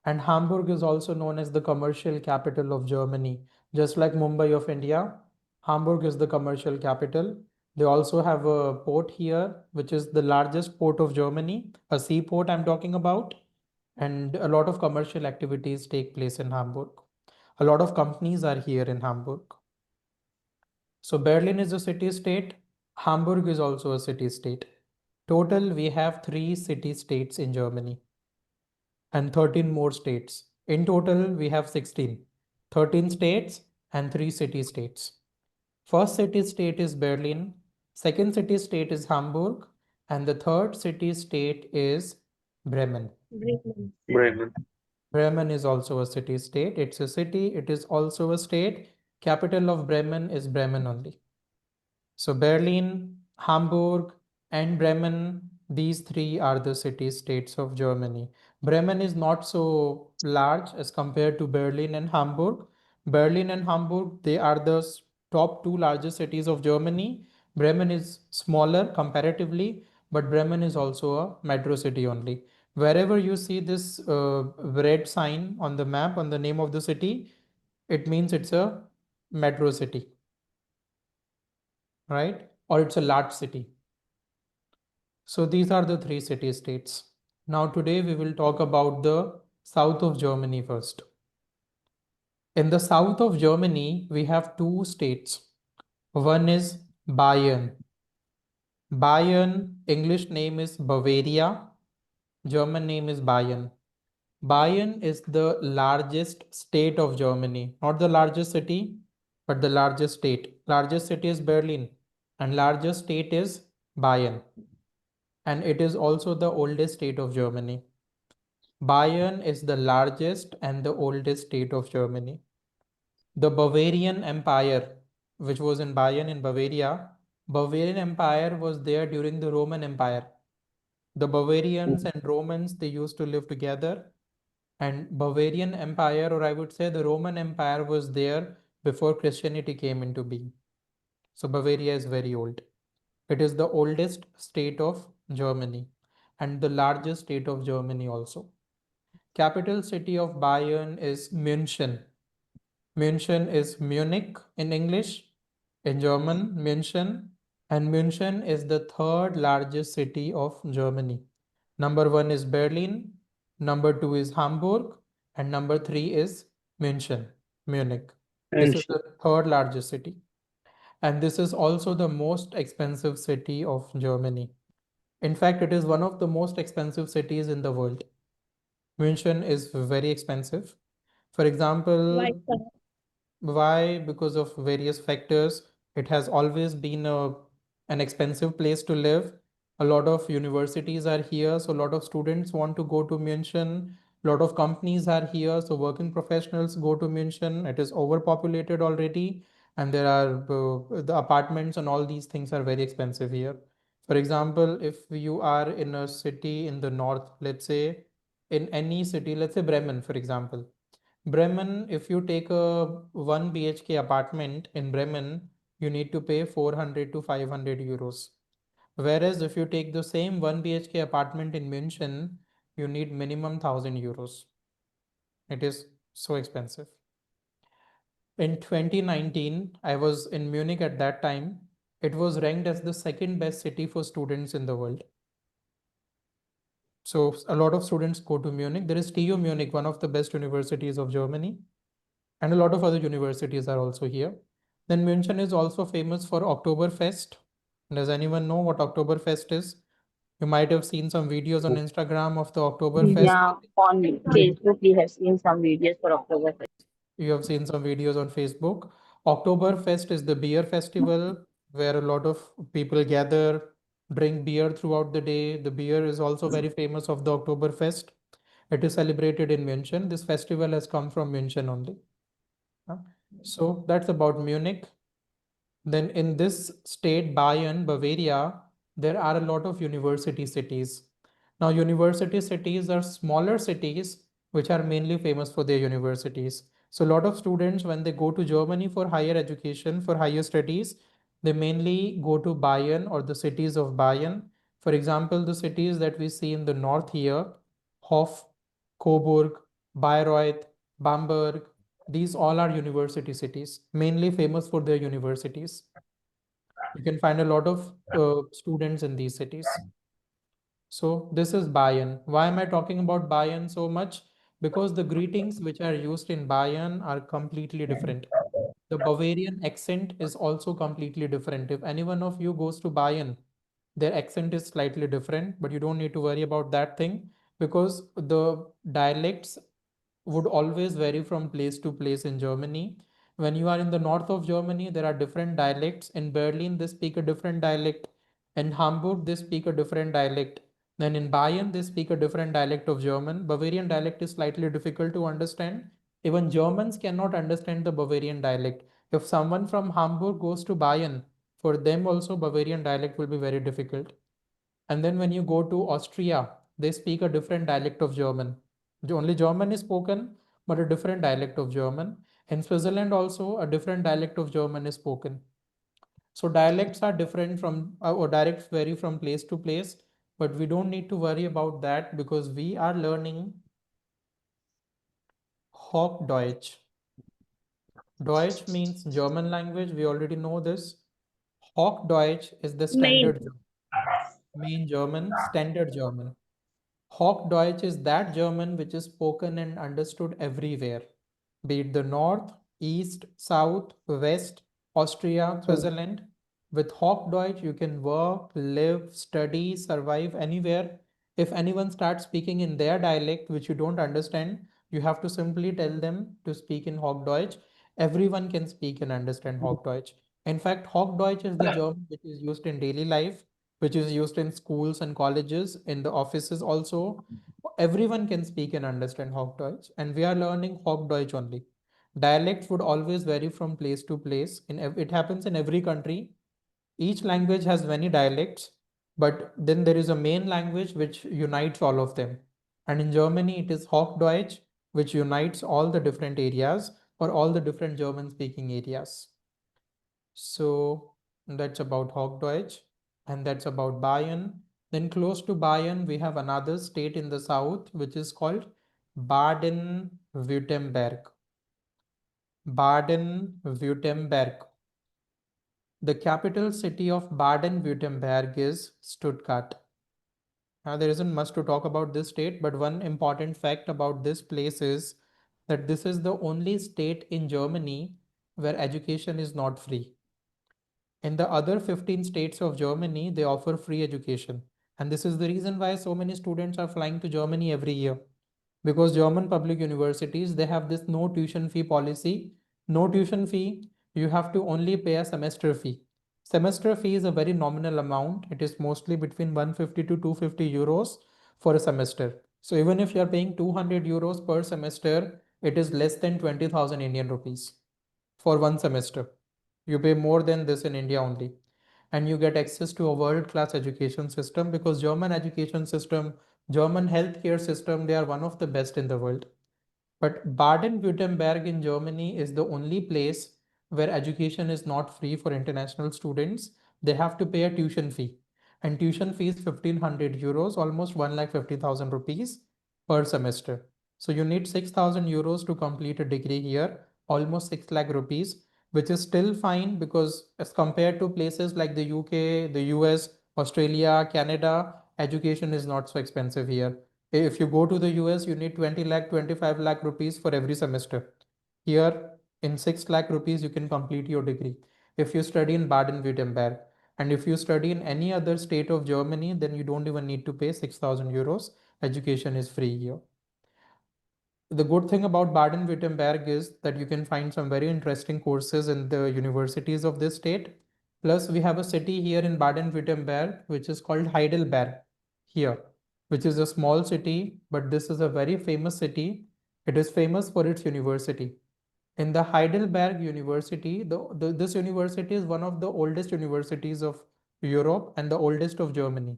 And Hamburg is also known as the commercial capital of Germany. Just like Mumbai of India, Hamburg is the commercial capital. They also have a port here, which is the largest port of Germany, a seaport I'm talking about. And a lot of commercial activities take place in Hamburg. A lot of companies are here in Hamburg. So Berlin is a city-state. Hamburg is also a city-state. Total, we have 3 city-states in Germany and 13 more states. In total, we have 16. 13 states and 3 city-states. First city-state is Berlin. Second city-state is Hamburg. And the third city-state is Bremen. Bremen. Bremen. Bremen is also a city-state. It's a city. It is also a state. Capital of Bremen is Bremen only. So Berlin, Hamburg, and Bremen, these 3 are the city-states of Germany. Bremen is not so large as compared to Berlin and Hamburg. Berlin and Hamburg, they are the top 2 largest cities of Germany. Bremen is smaller comparatively, but Bremen is also a metro city only. Wherever you see this red sign on the map, on the name of the city, it means it's a metro city, right? Or it's a large city. So these are the 3 city states. Now today we will talk about the south of Germany first. In the south of Germany, we have 2 states. One is Bayern. Bayern, English name is Bavaria. German name is Bayern. Bayern is the largest state of Germany, not the largest city, but the largest state. Largest city is Berlin, and largest state is Bayern. And it is also the oldest state of Germany. Bayern is the largest and the oldest state of Germany. The Bavarian Empire, which was in Bayern in Bavaria, Bavarian Empire was there during the Roman Empire. The Bavarians and Romans, they used to live together. And Bavarian Empire, or I would say the Roman Empire, was there before Christianity came into being. So Bavaria is very old. It is the oldest state of Germany and the largest state of Germany also. Capital city of Bayern is München. München is Munich in English, in German, München, and München is the third largest city of Germany. Number one is Berlin, number two is Hamburg, and number three is München, Munich. This is the third largest city. And this is also the most expensive city of Germany. In fact, it is one of the most expensive cities in the world. München is very expensive. For example, Sir? why? Because of various factors. It has always been an expensive place to live. A lot of universities are here, so a lot of students want to go to München. A lot of companies are here, so working professionals go to München. It is overpopulated already, and there are the apartments and all these things are very expensive here. For example, if you are in a city in the north, let's say in any city, let's say Bremen, for example. Bremen, if you take a 1 BHK apartment in Bremen, you need to pay 400 to 500 euros. Whereas if you take the same 1 BHK apartment in München, you need minimum 1000 euros. It is so expensive. In 2019, I was in Munich at that time. It was ranked as the second best city for students in the world. So a lot of students go to Munich. There is TU Munich, one of the best universities of Germany, and a lot of other universities are also here. Then München is also famous for Oktoberfest. Does anyone know what Oktoberfest is? You might have seen some videos on Instagram of the Oktoberfest. Yeah, on Facebook we have seen some videos for October. You have seen some videos on Facebook. Oktoberfest is the beer festival where a lot of people gather, drink beer throughout the day. The beer is also very famous of the Oktoberfest. It is celebrated in München. This festival has come from München only. So that's about Munich. Then in this state, Bayern, Bavaria, there are a lot of university cities. Now, university cities are smaller cities which are mainly famous for their universities. So, a lot of students, when they go to Germany for higher education, for higher studies, they mainly go to Bayern or the cities of Bayern. For example, the cities that we see in the north here, Hof, Coburg, Bayreuth, Bamberg, these all are university cities, mainly famous for their universities. You can find a lot of students in these cities. So this is Bayern. Why am I talking about Bayern so much? Because the greetings which are used in Bayern are completely different. The Bavarian accent is also completely different. If any one of you goes to Bayern, their accent is slightly different, but you don't need to worry about that thing because the dialects would always vary from place to place in Germany. When you are in the north of Germany, there are different dialects. In Berlin, they speak a different dialect. In Hamburg, they speak a different dialect. Then in Bayern, they speak a different dialect of German. Bavarian dialect is slightly difficult to understand. Even Germans cannot understand the Bavarian dialect. If someone from Hamburg goes to Bayern, for them also Bavarian dialect will be very difficult. And then when you go to Austria, they speak a different dialect of German. Only German is spoken, but a different dialect of German. In Switzerland also, a different dialect of German is spoken. So dialects are different from, or dialects vary from place to place, but we don't need to worry about that because we are learning Hochdeutsch. Deutsch means German language. We already know this. Hochdeutsch is the standard German. Main German, standard German. Hochdeutsch is that German which is spoken and understood everywhere, be it the north, east, south, west, Austria, Switzerland. With Hochdeutsch, you can work, live, study, survive anywhere. If anyone starts speaking in their dialect, which you don't understand, you have to simply tell them to speak in Hochdeutsch. Everyone can speak and understand Hochdeutsch. In fact, Hochdeutsch is the German which is used in daily life, which is used in schools and colleges, in the offices also. Everyone can speak and understand Hochdeutsch, and we are learning Hochdeutsch only. Dialects would always vary from place to place. It happens in every country. Each language has many dialects, but then there is a main language which unites all of them. And in Germany, it is Hochdeutsch, which unites all the different areas or all the different German speaking areas. So that's about Hochdeutsch, and that's about Bayern. Then close to Bayern, we have another state in the south, which is called Baden-Württemberg. Baden-Württemberg. The capital city of Baden-Württemberg is Stuttgart. Now, there isn't much to talk about this state, but one important fact about this place is that this is the only state in Germany where education is not free. In the other 15 states of Germany, they offer free education. And this is the reason why so many students are flying to Germany every year. Because German public universities, they have this no tuition fee policy. No tuition fee, you have to only pay a semester fee. Semester fee is a very nominal amount. It is mostly between 150 to 250 euros for a semester. So even if you are paying 200 euros per semester, it is less than 20,000 Indian rupees for one semester. You pay more than this in India only. And you get access to a world-class education system because German education system, German healthcare system, they are one of the best in the world. But Baden-Württemberg in Germany is the only place where education is not free for international students. They have to pay a tuition fee. And tuition fee is 1500 euros, almost 1,50,000 rupees per semester. So you need 6,000 euros to complete a degree here, almost 6 lakh rupees, which is still fine because as compared to places like the UK, the US, Australia, Canada, education is not so expensive here. If you go to the US, you need 20 lakh, 25 lakh rupees for every semester. Here, in 6 lakh rupees, you can complete your degree. If you study in Baden-Württemberg, and if you study in any other state of Germany, then you don't even need to pay 6,000 euros. Education is free here. The good thing about Baden-Württemberg is that you can find some very interesting courses in the universities of this state. Plus, we have a city here in Baden-Württemberg, which is called Heidelberg here, which is a small city, but this is a very famous city. It is famous for its university. In the Heidelberg University, this university is one of the oldest universities of Europe and the oldest of Germany.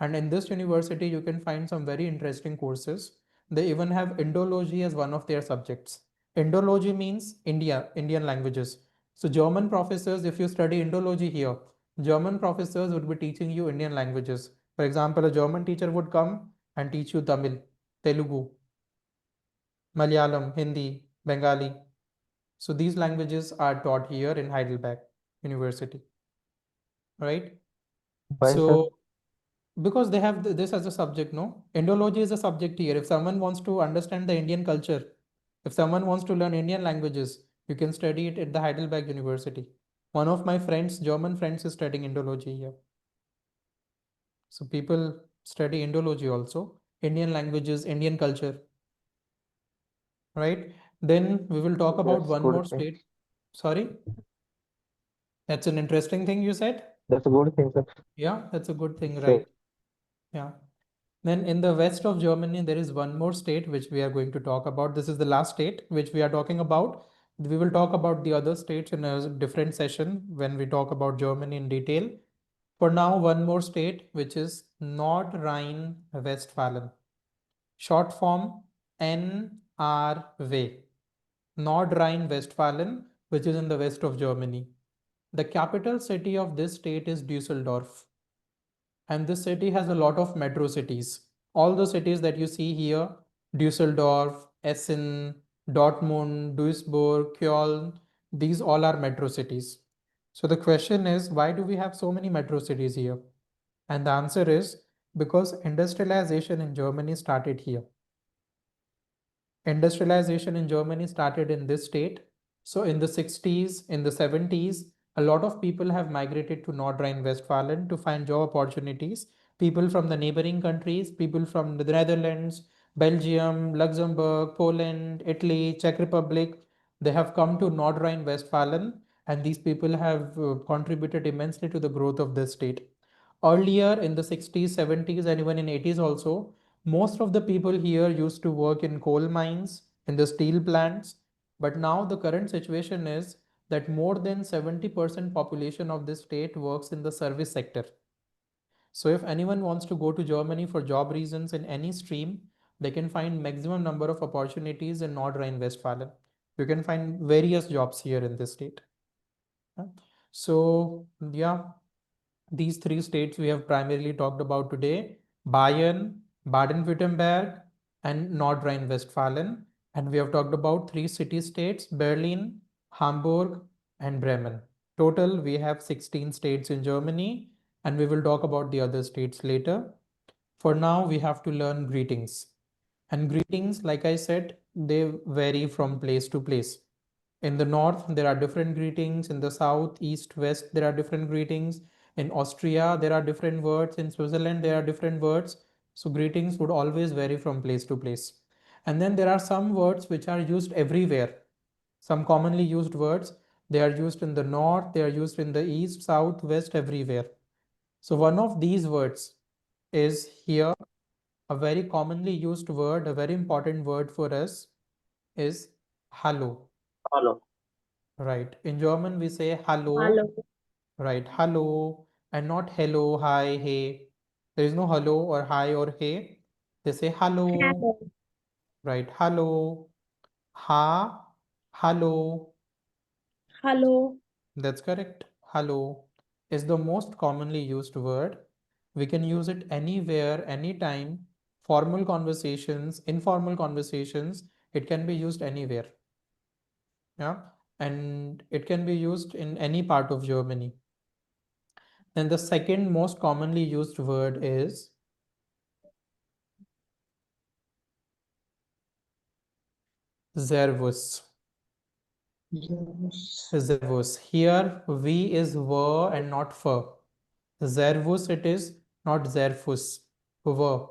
And in this university, you can find some very interesting courses. They even have Indology as one of their subjects. Indology means Indian languages. So German professors, if you study Indology here, German professors would be teaching you Indian languages. For example, a German teacher would come and teach you Tamil, Telugu, Malayalam, Hindi, Bengali. So these languages are taught here in Heidelberg University, right? Why, sir? So because they have this as a subject, no? Indology is a subject here. If someone wants to understand the Indian culture, if someone wants to learn Indian languages, you can study it at the Heidelberg University. One of my friends, German friends, is studying Indology here. So people study Indology also, Indian languages, Indian culture, right? Then we will talk about That's one good more thing. state. Sorry? That's an interesting thing you said? That's a good thing, sir. Yeah, that's a good thing, Sure. right? Yeah. Then in the west of Germany, there is one more state which we are going to talk about. This is the last state which we are talking about. We will talk about the other states in a different session when we talk about Germany in detail. For now, one more state which is Nord Rhine-Westphalen. Short form NRW. Nord Rhine-Westphalen, which is in the west of Germany. The capital city of this state is Düsseldorf. And this city has a lot of metro cities. All the cities that you see here, Düsseldorf, Essen, Dortmund, Duisburg, Köln, these all are metro cities. So the question is, why do we have so many metro cities here? And the answer is because industrialization in Germany started here. Industrialization in Germany started in this state. So in the 60s, in the 70s, a lot of people have migrated to Nord Rhine-Westphalen to find job opportunities. People from the neighboring countries, people from the Netherlands, Belgium, Luxembourg, Poland, Italy, Czech Republic, they have come to Nord Rhine-Westphalen, and these people have contributed immensely to the growth of this state. Earlier in the 60s, 70s, and even in 80s also, most of the people here used to work in coal mines, in the steel plants, but now the current situation is that more than 70% population of this state works in the service sector. So if anyone wants to go to Germany for job reasons in any stream, they can find maximum number of opportunities in Nord Rhine-Westphalen. You can find various jobs here in this state. So yeah, these three states we have primarily talked about today: Bayern, Baden-Württemberg, and Nord Rhine-Westphalen. And we have talked about 3 city-states: Berlin, Hamburg, and Bremen. Total, we have 16 states in Germany, and we will talk about the other states later. For now, we have to learn greetings. And greetings, like I said, they vary from place to place. In the north, there are different greetings. In the south, east, west, there are different greetings. In Austria, there are different words. In Switzerland, there are different words. So greetings would always vary from place to place. And then there are some words which are used everywhere. Some commonly used words, they are used in the north, they are used in the east, south, west, everywhere. So one of these words is here, a very commonly used word, a very important word for us is hallo. Hello. Right. In German, we say hallo. Hello. Right. Hallo. And not hello, hi, hey. There is no hello or hi or hey. They say hallo. Hello. Right. Hallo. Ha. Hallo. Hello. That's correct. Hello is the most commonly used word. We can use it anywhere, anytime. Formal conversations, informal conversations, it can be used anywhere. Yeah. And it can be used in any part of Germany. Then the second most commonly used word is Servus. Yes. Servus. Here, V is ver and not fur. Servus it is, not Zerfus. Ver.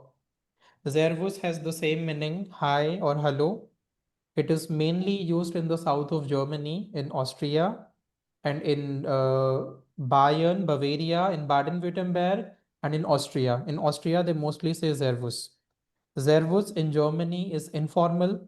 Servus has the same meaning, hi or hello. It is mainly used in the south of Germany, in Austria, and in Bayern, Bavaria, in Baden-Württemberg, and in Austria. In Austria, they mostly say Servus. Servus in Germany is informal.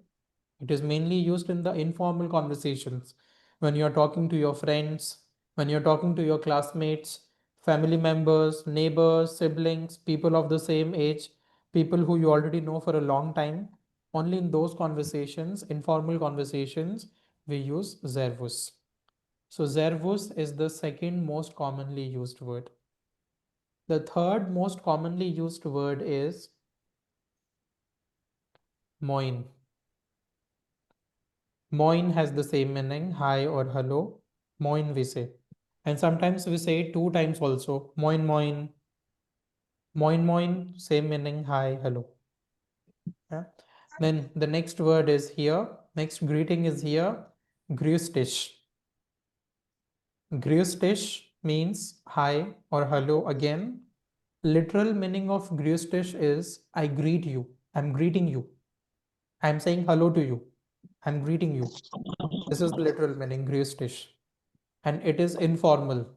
It is mainly used in the informal conversations when you're talking to your friends, when you're talking to your classmates, family members, neighbors, siblings, people of the same age, people who you already know for a long time. Only in those conversations, informal conversations, we use Servus. So Servus is the second most commonly used word. The third most commonly used word is Moin. Moin has the same meaning, hi or hello. Moin we say. And sometimes we say it 2 times also. Moin moin. Moin moin, same meaning, hi, hello. Yeah. Then the next word is here. Next greeting is here. Grüß dich. Grüß dich means hi or hello again. Literal meaning of Grüß dich is I greet you. I'm greeting you. I'm saying hello to you. I'm greeting you. This is the literal meaning, Grüß dich. And it is informal.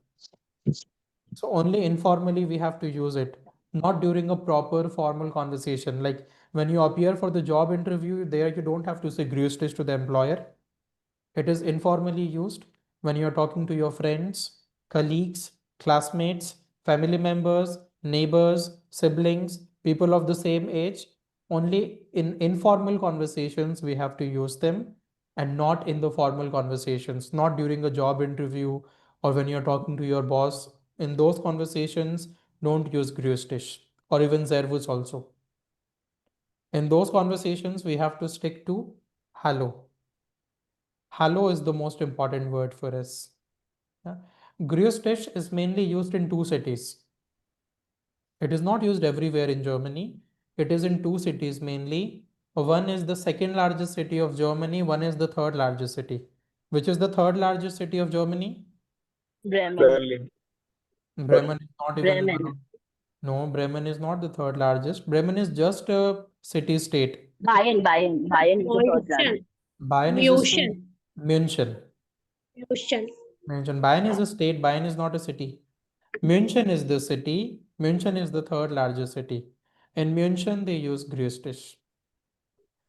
So only informally we have to use it, not during a proper formal conversation. Like when you appear for the job interview, there you don't have to say grüß dich to the employer. It is informally used when you're talking to your friends, colleagues, classmates, family members, neighbors, siblings, people of the same age. Only in informal conversations we have to use them, and not in the formal conversations, not during a job interview or when you're talking to your boss. In those conversations, don't use grüß dich or even servus also. In those conversations, we have to stick to hello. Hello is the most important word for us. Yeah. Grüß dich is mainly used in 2 cities. It is not used everywhere in Germany. It is in 2 cities mainly. One is the second largest city of Germany, one is the third largest city. Which is the third largest city of Germany? Bremen. Berlin. Bremen is not even one Bremen. of, no, Bremen is not the third largest. Bremen is just a city state. Bayern. Bayern. Bayern is the third München. largest. Bayern is a state. München. München. München. München. Bayern is a state. Bayern is not a city. München is the city. München is the third largest city. In München, they use Grüß dich.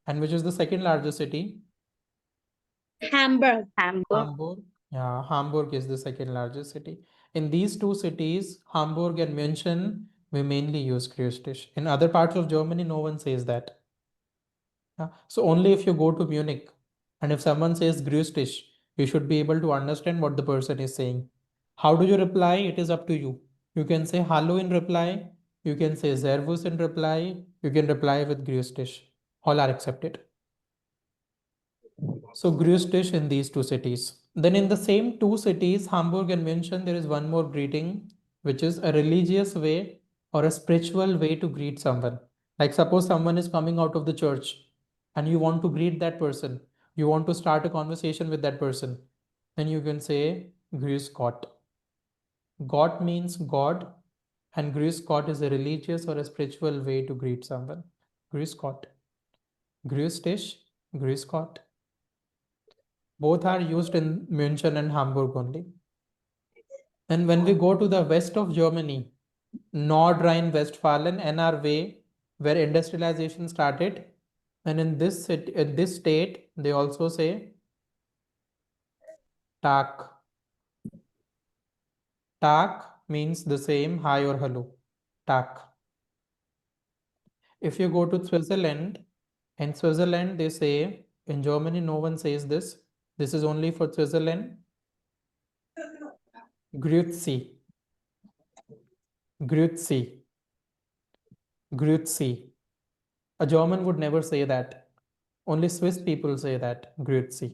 And which is the second largest city? Hamburg. Hamburg. Hamburg. Yeah, Hamburg is the second largest city. In these 2 cities, Hamburg and München, we mainly use Grüß dich. In other parts of Germany, no one says that. Yeah. So only if you go to Munich and if someone says Grüß dich, you should be able to understand what the person is saying. How do you reply? It is up to you. You can say hello in reply. You can say Servus in reply. You can reply with Grüß dich. All are accepted. So Grüß in these two cities. Then in the same two cities, Hamburg and München, there is one more greeting, which is a religious way or a spiritual way to greet someone. Like suppose someone is coming out of the church and you want to greet that person, you want to start a conversation with that person, then you can say Grüß Gott. Gott means God, and Grüß Gott is a religious or a spiritual way to greet someone. Grüß Gott. Grüß dich, Grüß Gott. Both are used in München and Hamburg only. And when we go to the west of Germany, Nordrhein-Westfalen, NRW, where industrialization started, and in this state, they also say Tag. Tag means the same hi or hello. Tag. If you go to Switzerland, in Switzerland, they say, in Germany, no one says this. This is only for Switzerland. Grüezi. Grüezi. Grüezi. A German would never say that. Only Swiss people say that. Grüezi.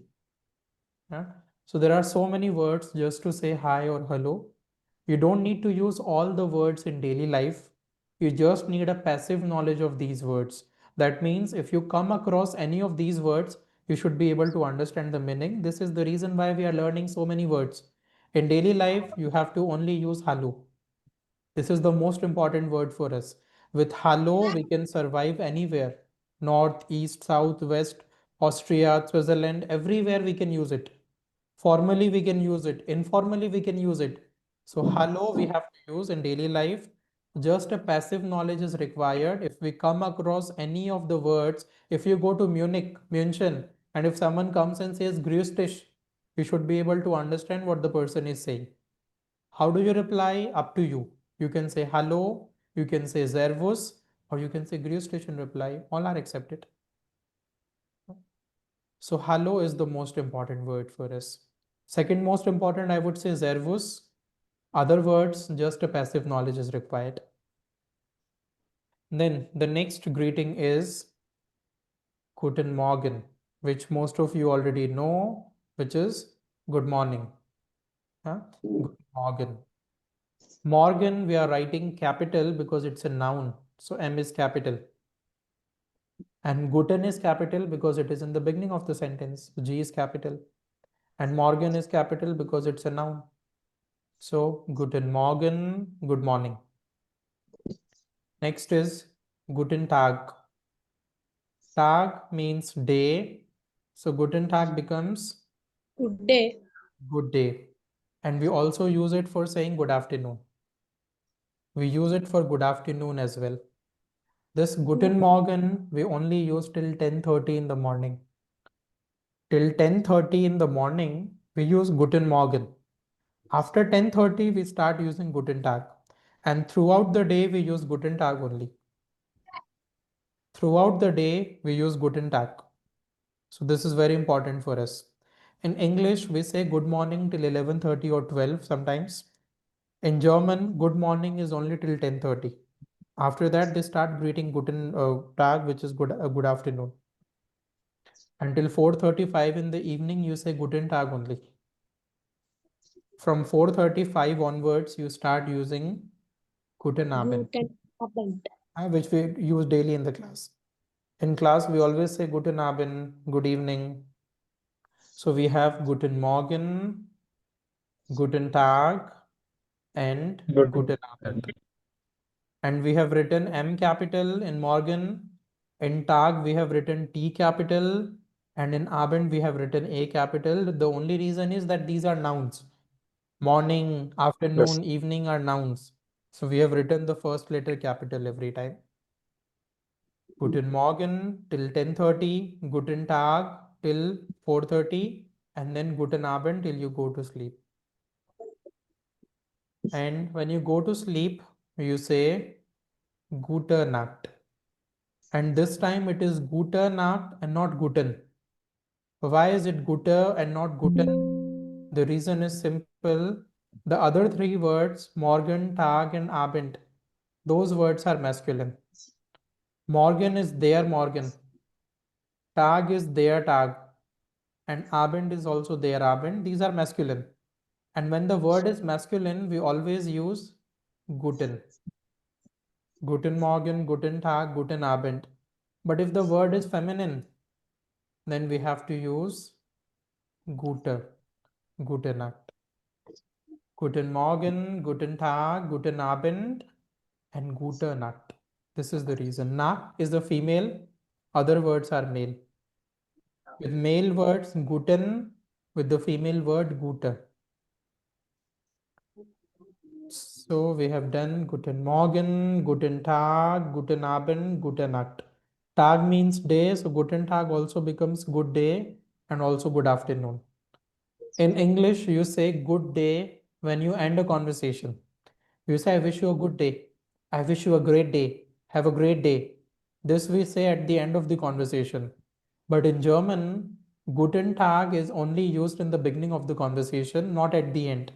Yeah? So there are so many words just to say hi or hello. You don't need to use all the words in daily life. You just need a passive knowledge of these words. That means if you come across any of these words, you should be able to understand the meaning. This is the reason why we are learning so many words. In daily life, you have to only use hello. This is the most important word for us. With hello, we can survive anywhere. North, east, south, west, Austria, Switzerland, everywhere we can use it. Formally, we can use it. Informally, we can use it. So hello, we have to use in daily life. Just a passive knowledge is required. If we come across any of the words, if you go to Munich, München, and if someone comes and says Grüß dich, you should be able to understand what the person is saying. How do you reply? Up to you. You can say hello, you can say Servus, or you can say Grüß dich in reply. All are accepted. So hello is the most important word for us. Second most important, I would say Servus. Other words, just a passive knowledge is required. Then the next greeting is Guten Morgen, which most of you already know, which is good morning. Good morgen. Morgan, we are writing capital because it's a noun. So M is capital. And Guten is capital because it is in the beginning of the sentence. G is capital. And Morgan is capital because it's a noun. So Guten Morgen, good morning. Next is Guten Tag. Tag means day. So Guten Tag becomes Good day. good day. And we also use it for saying good afternoon. We use it for good afternoon as well. This Guten Morgen we only use till 10:30 in the morning. Till 10:30 in the morning, we use Guten Morgen. After 10:30, we start using Guten Tag. And throughout the day, we use Guten Tag only. Throughout the day, we use Guten Tag. So this is very important for us. In English, we say good morning till 11:30 or 12 sometimes. In German, good morning is only till 10:30. After that, they start greeting Guten Tag, which is good afternoon. Until 4:35 in the evening, you say Guten Tag only. From 4:35 onwards, you start using Guten Abend, Guten Abend. which we use daily in the class. In class, we always say Guten Abend, good evening. So we have Guten Morgen, Guten Tag, and Guten Abend. And we have written M capital in Morgen. In Tag, we have written T capital. And in Abend, we have written A capital. The only reason is that these are nouns. Morning, afternoon, evening are nouns. So we have written the first letter capital every time. Guten Morgen till 10:30, Guten Tag till 4:30, and then Guten Abend till you go to sleep. And when you go to sleep, you say Gute Nacht. And this time it is Gute Nacht and not Guten. Why is it Gute and not Guten? The reason is simple. The other three words, Morgen, Tag, and Abend, those words are masculine. Morgen is their Morgen. Tag is their Tag. and Abend is also there. Abend, these are masculine. And when the word is masculine, we always use guten. Guten Morgen, Guten Tag, Guten Abend. But if the word is feminine, then we have to use Gute, Gute Nacht. Guten Morgen, Guten Tag, Guten Abend, and Gute Nacht. This is the reason. Nacht is the female, other words are male. With male words, Guten, with the female word, Gute. So we have done Guten Morgen, Guten Tag, Guten Abend, Gute Nacht. Tag means day, so Guten Tag also becomes good day and also good afternoon. In English, you say good day when you end a conversation. You say, I wish you a good day. I wish you a great day. Have a great day. This we say at the end of the conversation. But in German, Guten Tag is only used in the beginning of the conversation, not at the end.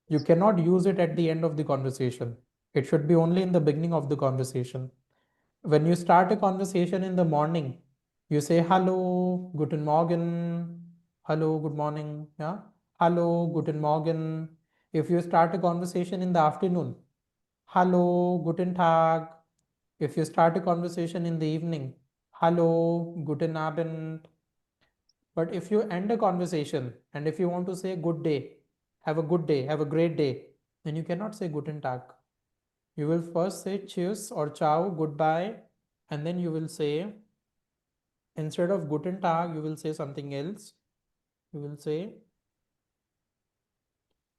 You cannot use it at the end of the conversation. It should be only in the beginning of the conversation. When you start a conversation in the morning, you say Hallo, Guten Morgen, hello, good morning, yeah, Hallo, Guten Morgen. If you start a conversation in the afternoon, Hallo, Guten Tag. If you start a conversation in the evening, Hallo, Guten Abend. But if you end a conversation and if you want to say good day, have a good day, have a great day, then you cannot say Guten Tag. You will first say Tschüss or Ciao, goodbye, and then you will say, instead of Guten Tag, you will say something else. You will say,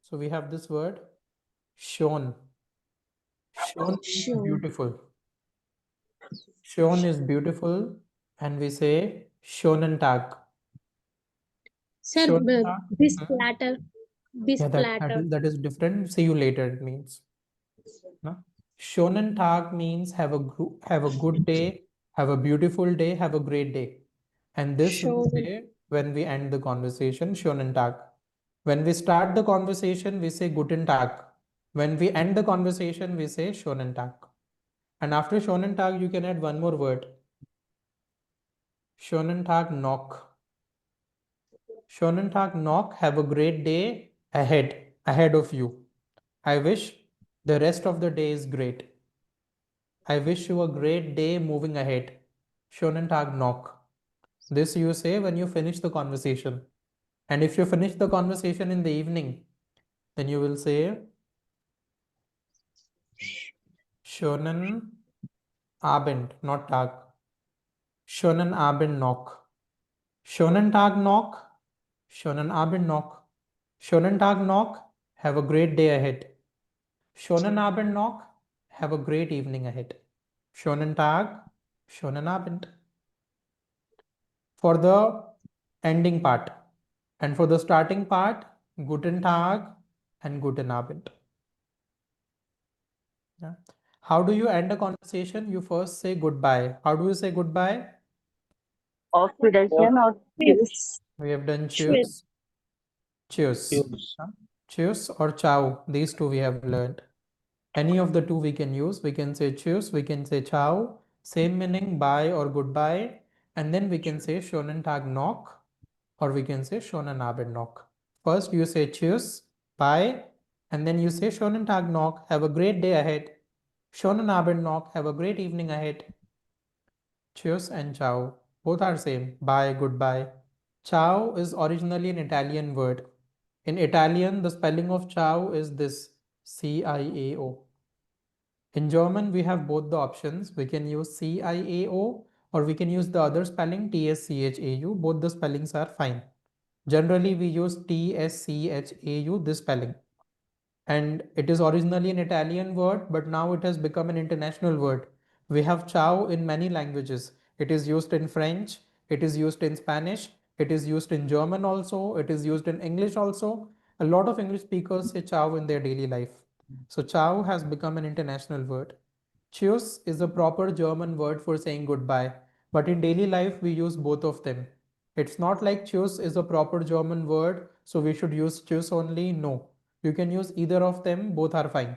so we have this word, Schön. Schön means Sure. beautiful. Schön is beautiful, and we say Schönen Tag. Sir, Schönen Tag. this Hmm? platter, this Yeah, platter. that is different. See you later, it means. No? Shonen Tag means have a good day, have a beautiful day, have a great day. And this we Sure. say when we end the conversation, Shonen Tag. When we start the conversation, we say Guten Tag. When we end the conversation, we say Shonen Tag. And after Shonen Tag, you can add one more word. Shonen Tag knock. Shonen Tag knock, have a great day ahead of you. I wish the rest of the day is great. I wish you a great day moving ahead. Schönen Tag noch. This you say when you finish the conversation. And if you finish the conversation in the evening, then you will say Schönen Abend, not Tag. Schönen Abend noch. Schönen Tag noch. Schönen Abend noch. Schönen Tag noch. Have a great day ahead. Schönen Abend noch. Have a great evening ahead. Schönen Tag. Schönen Abend. For the ending part. And for the starting part, Guten Tag and Guten Abend. Yeah. How do you end a conversation? You first say goodbye. How do you say goodbye? Auf Wiedersehen or Tschüss. We have done Sure. cheers. Cheers. Use. Cheers or ciao. These two we have learned. Any of the two we can use. We can say cheers, we can say ciao. Same meaning, bye or goodbye. And then we can say Schönen Tag noch, or we can say Schönen Abend noch. First you say cheers, bye, and then you say Schönen Tag noch, have a great day ahead. Schönen Abend noch, have a great evening ahead. Cheers and ciao, both are same, bye, goodbye. Ciao is originally an Italian word. In Italian, the spelling of ciao is this, C-I-A-O. In German, we have both the options. We can use CIAO or we can use the other spelling TSCHAU. Both the spellings are fine. Generally, we use TSCHAU, this spelling. And it is originally an Italian word, but now it has become an international word. We have ciao in many languages. It is used in French, it is used in Spanish, it is used in German also, it is used in English also. A lot of English speakers say ciao in their daily life. So ciao has become an international word. Tschüss is a proper German word for saying goodbye, but in daily life we use both of them. It's not like tschüss is a proper German word, so we should use tschüss only. No, you can use either of them, both are fine.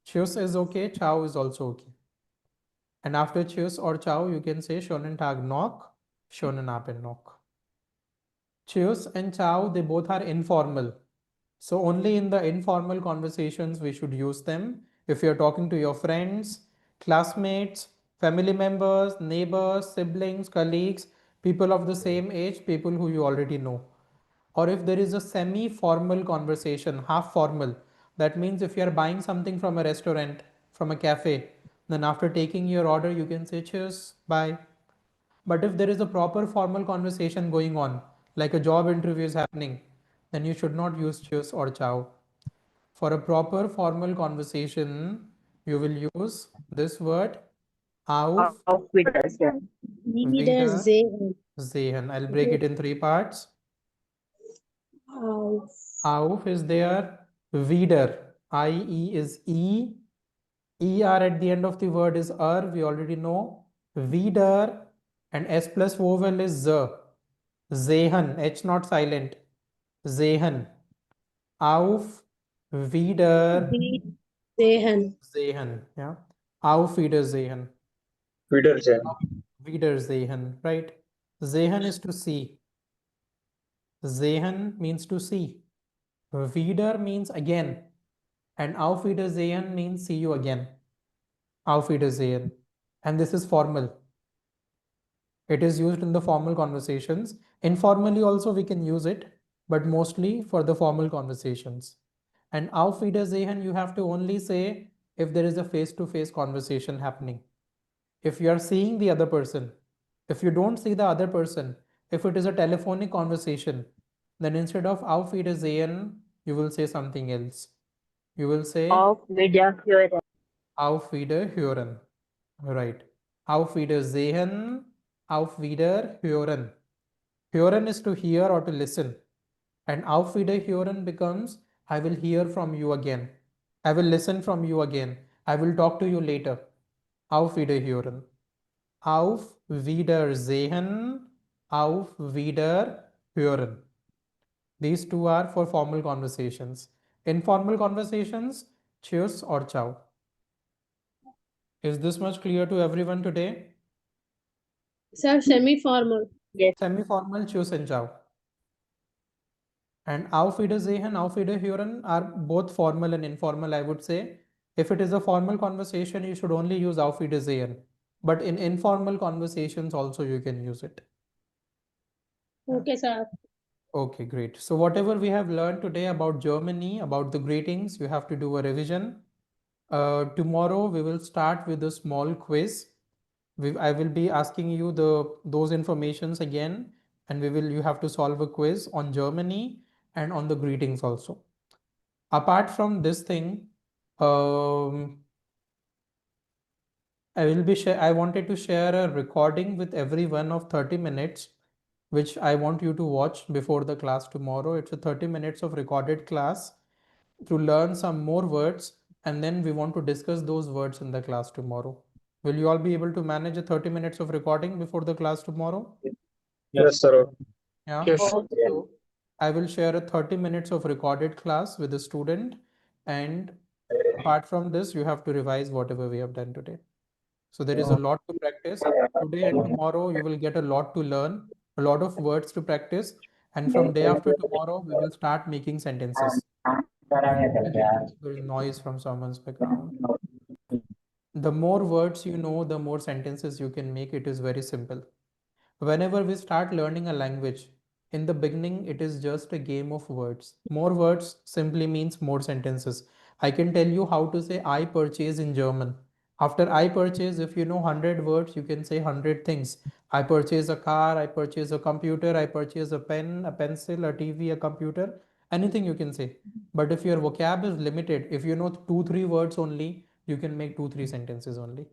Tschüss is okay, ciao is also okay. And after tschüss or ciao, you can say Schönen Tag noch, Schönen Abend noch. Cheers and ciao, they both are informal. So only in the informal conversations we should use them. If you're talking to your friends, classmates, family members, neighbors, siblings, colleagues, people of the same age, people who you already know. Or if there is a semi-formal conversation, half formal, that means if you are buying something from a restaurant, from a cafe, then after taking your order, you can say cheers, bye. But if there is a proper formal conversation going on, like a job interview is happening, then you should not use cheers or ciao. For a proper formal conversation, you will use this word auf, Auf Wiedersehen. wieder, Wiedersehen. sehen. I'll break it in three parts. Auf. Auf is there, wieder, I-E is E, ER at the end of the word is we already know. Wieder and S plus vowel is Z. Sehen, H not silent. Sehen. Auf wieder Wiedersehen. sehen. Yeah. Auf Wiedersehen. Wiedersehen. Wiedersehen. Right. Sehen is to see. Sehen means to see. Wieder means again. And Auf Wiedersehen means see you again. Auf Wiedersehen. And this is formal. It is used in the formal conversations. Informally also we can use it, but mostly for the formal conversations. And Auf Wiedersehen you have to only say if there is a face-to-face conversation happening. If you are seeing the other person, if you don't see the other person, if it is a telephonic conversation, then instead of Auf Wiedersehen, you will say something else. You will say Auf Wiederhören. Auf Wiederhören. Right. Auf Wiedersehen, auf Wiederhören. Hören is to hear or to listen. And auf Wiederhören becomes I will hear from you again. I will listen from you again. I will talk to you later. Auf Wiederhören. Auf Wiedersehen, auf Wiederhören. These two are for formal conversations. Informal conversations, cheers or ciao. Is this much clear to everyone today? Sir, semi-formal. Yes. Semi-formal, cheers and ciao. And auf Wiedersehen, auf Wiederhören are both formal and informal, I would say. If it is a formal conversation, you should only use auf Wiedersehen. But in informal conversations also you can use it. Okay, sir. Okay, great. So whatever we have learned today about Germany, about the greetings, you have to do a revision. Tomorrow we will start with a small quiz. I will be asking you those informations again, and you have to solve a quiz on Germany and on the greetings also. Apart from this thing, I wanted to share a recording with everyone of 30 minutes, which I want you to watch before the class tomorrow. It's a 30 minutes of recorded class to learn some more words, and then we want to discuss those words in the class tomorrow. Will you all be able to manage a 30 minutes of recording before the class tomorrow? Yes, sir. Yeah. Yes. So I will share a 30 minutes of recorded class with the student, and apart from this, you have to revise whatever we have done today. So there is a lot to practice. Today and tomorrow, you will get a lot to learn, a lot of words to practice. And from day after tomorrow, we will start making sentences. There is noise from someone's background. The more words you know, the more sentences you can make. It is very simple. Whenever we start learning a language, in the beginning, it is just a game of words. More words simply means more sentences. I can tell you how to say I purchase in German. After I purchase, if you know 100 words, you can say 100 things. I purchase a car, I purchase a computer, I purchase a pen, a pencil, a TV, a computer, anything you can say. But if your vocab is limited, if you know 2-3 words only, you can make 2-3 sentences only.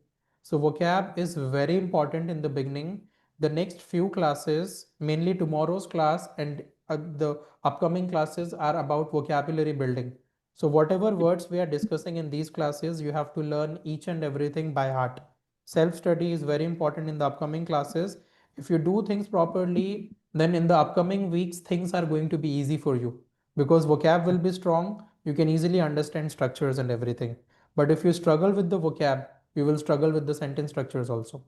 So vocab is very important in the beginning. The next few classes, mainly tomorrow's class and the upcoming classes, are about vocabulary building. So whatever words we are discussing in these classes, you have to learn each and everything by heart. Self-study is very important in the upcoming classes. If you do things properly, then in the upcoming weeks, things are going to be easy for you because vocab will be strong. You can easily understand structures and everything. But if you struggle with the vocab, you will struggle with the sentence structures also.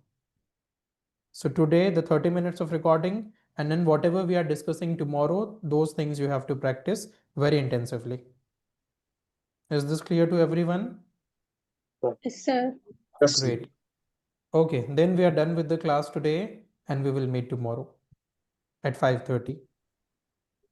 So today, the 30 minutes of recording, And then whatever we are discussing tomorrow, those things you have to practice very intensively. Is this clear to everyone? Yes, sir. Yes. Great. Okay, then we are done with the class today and we will meet tomorrow at 5:30.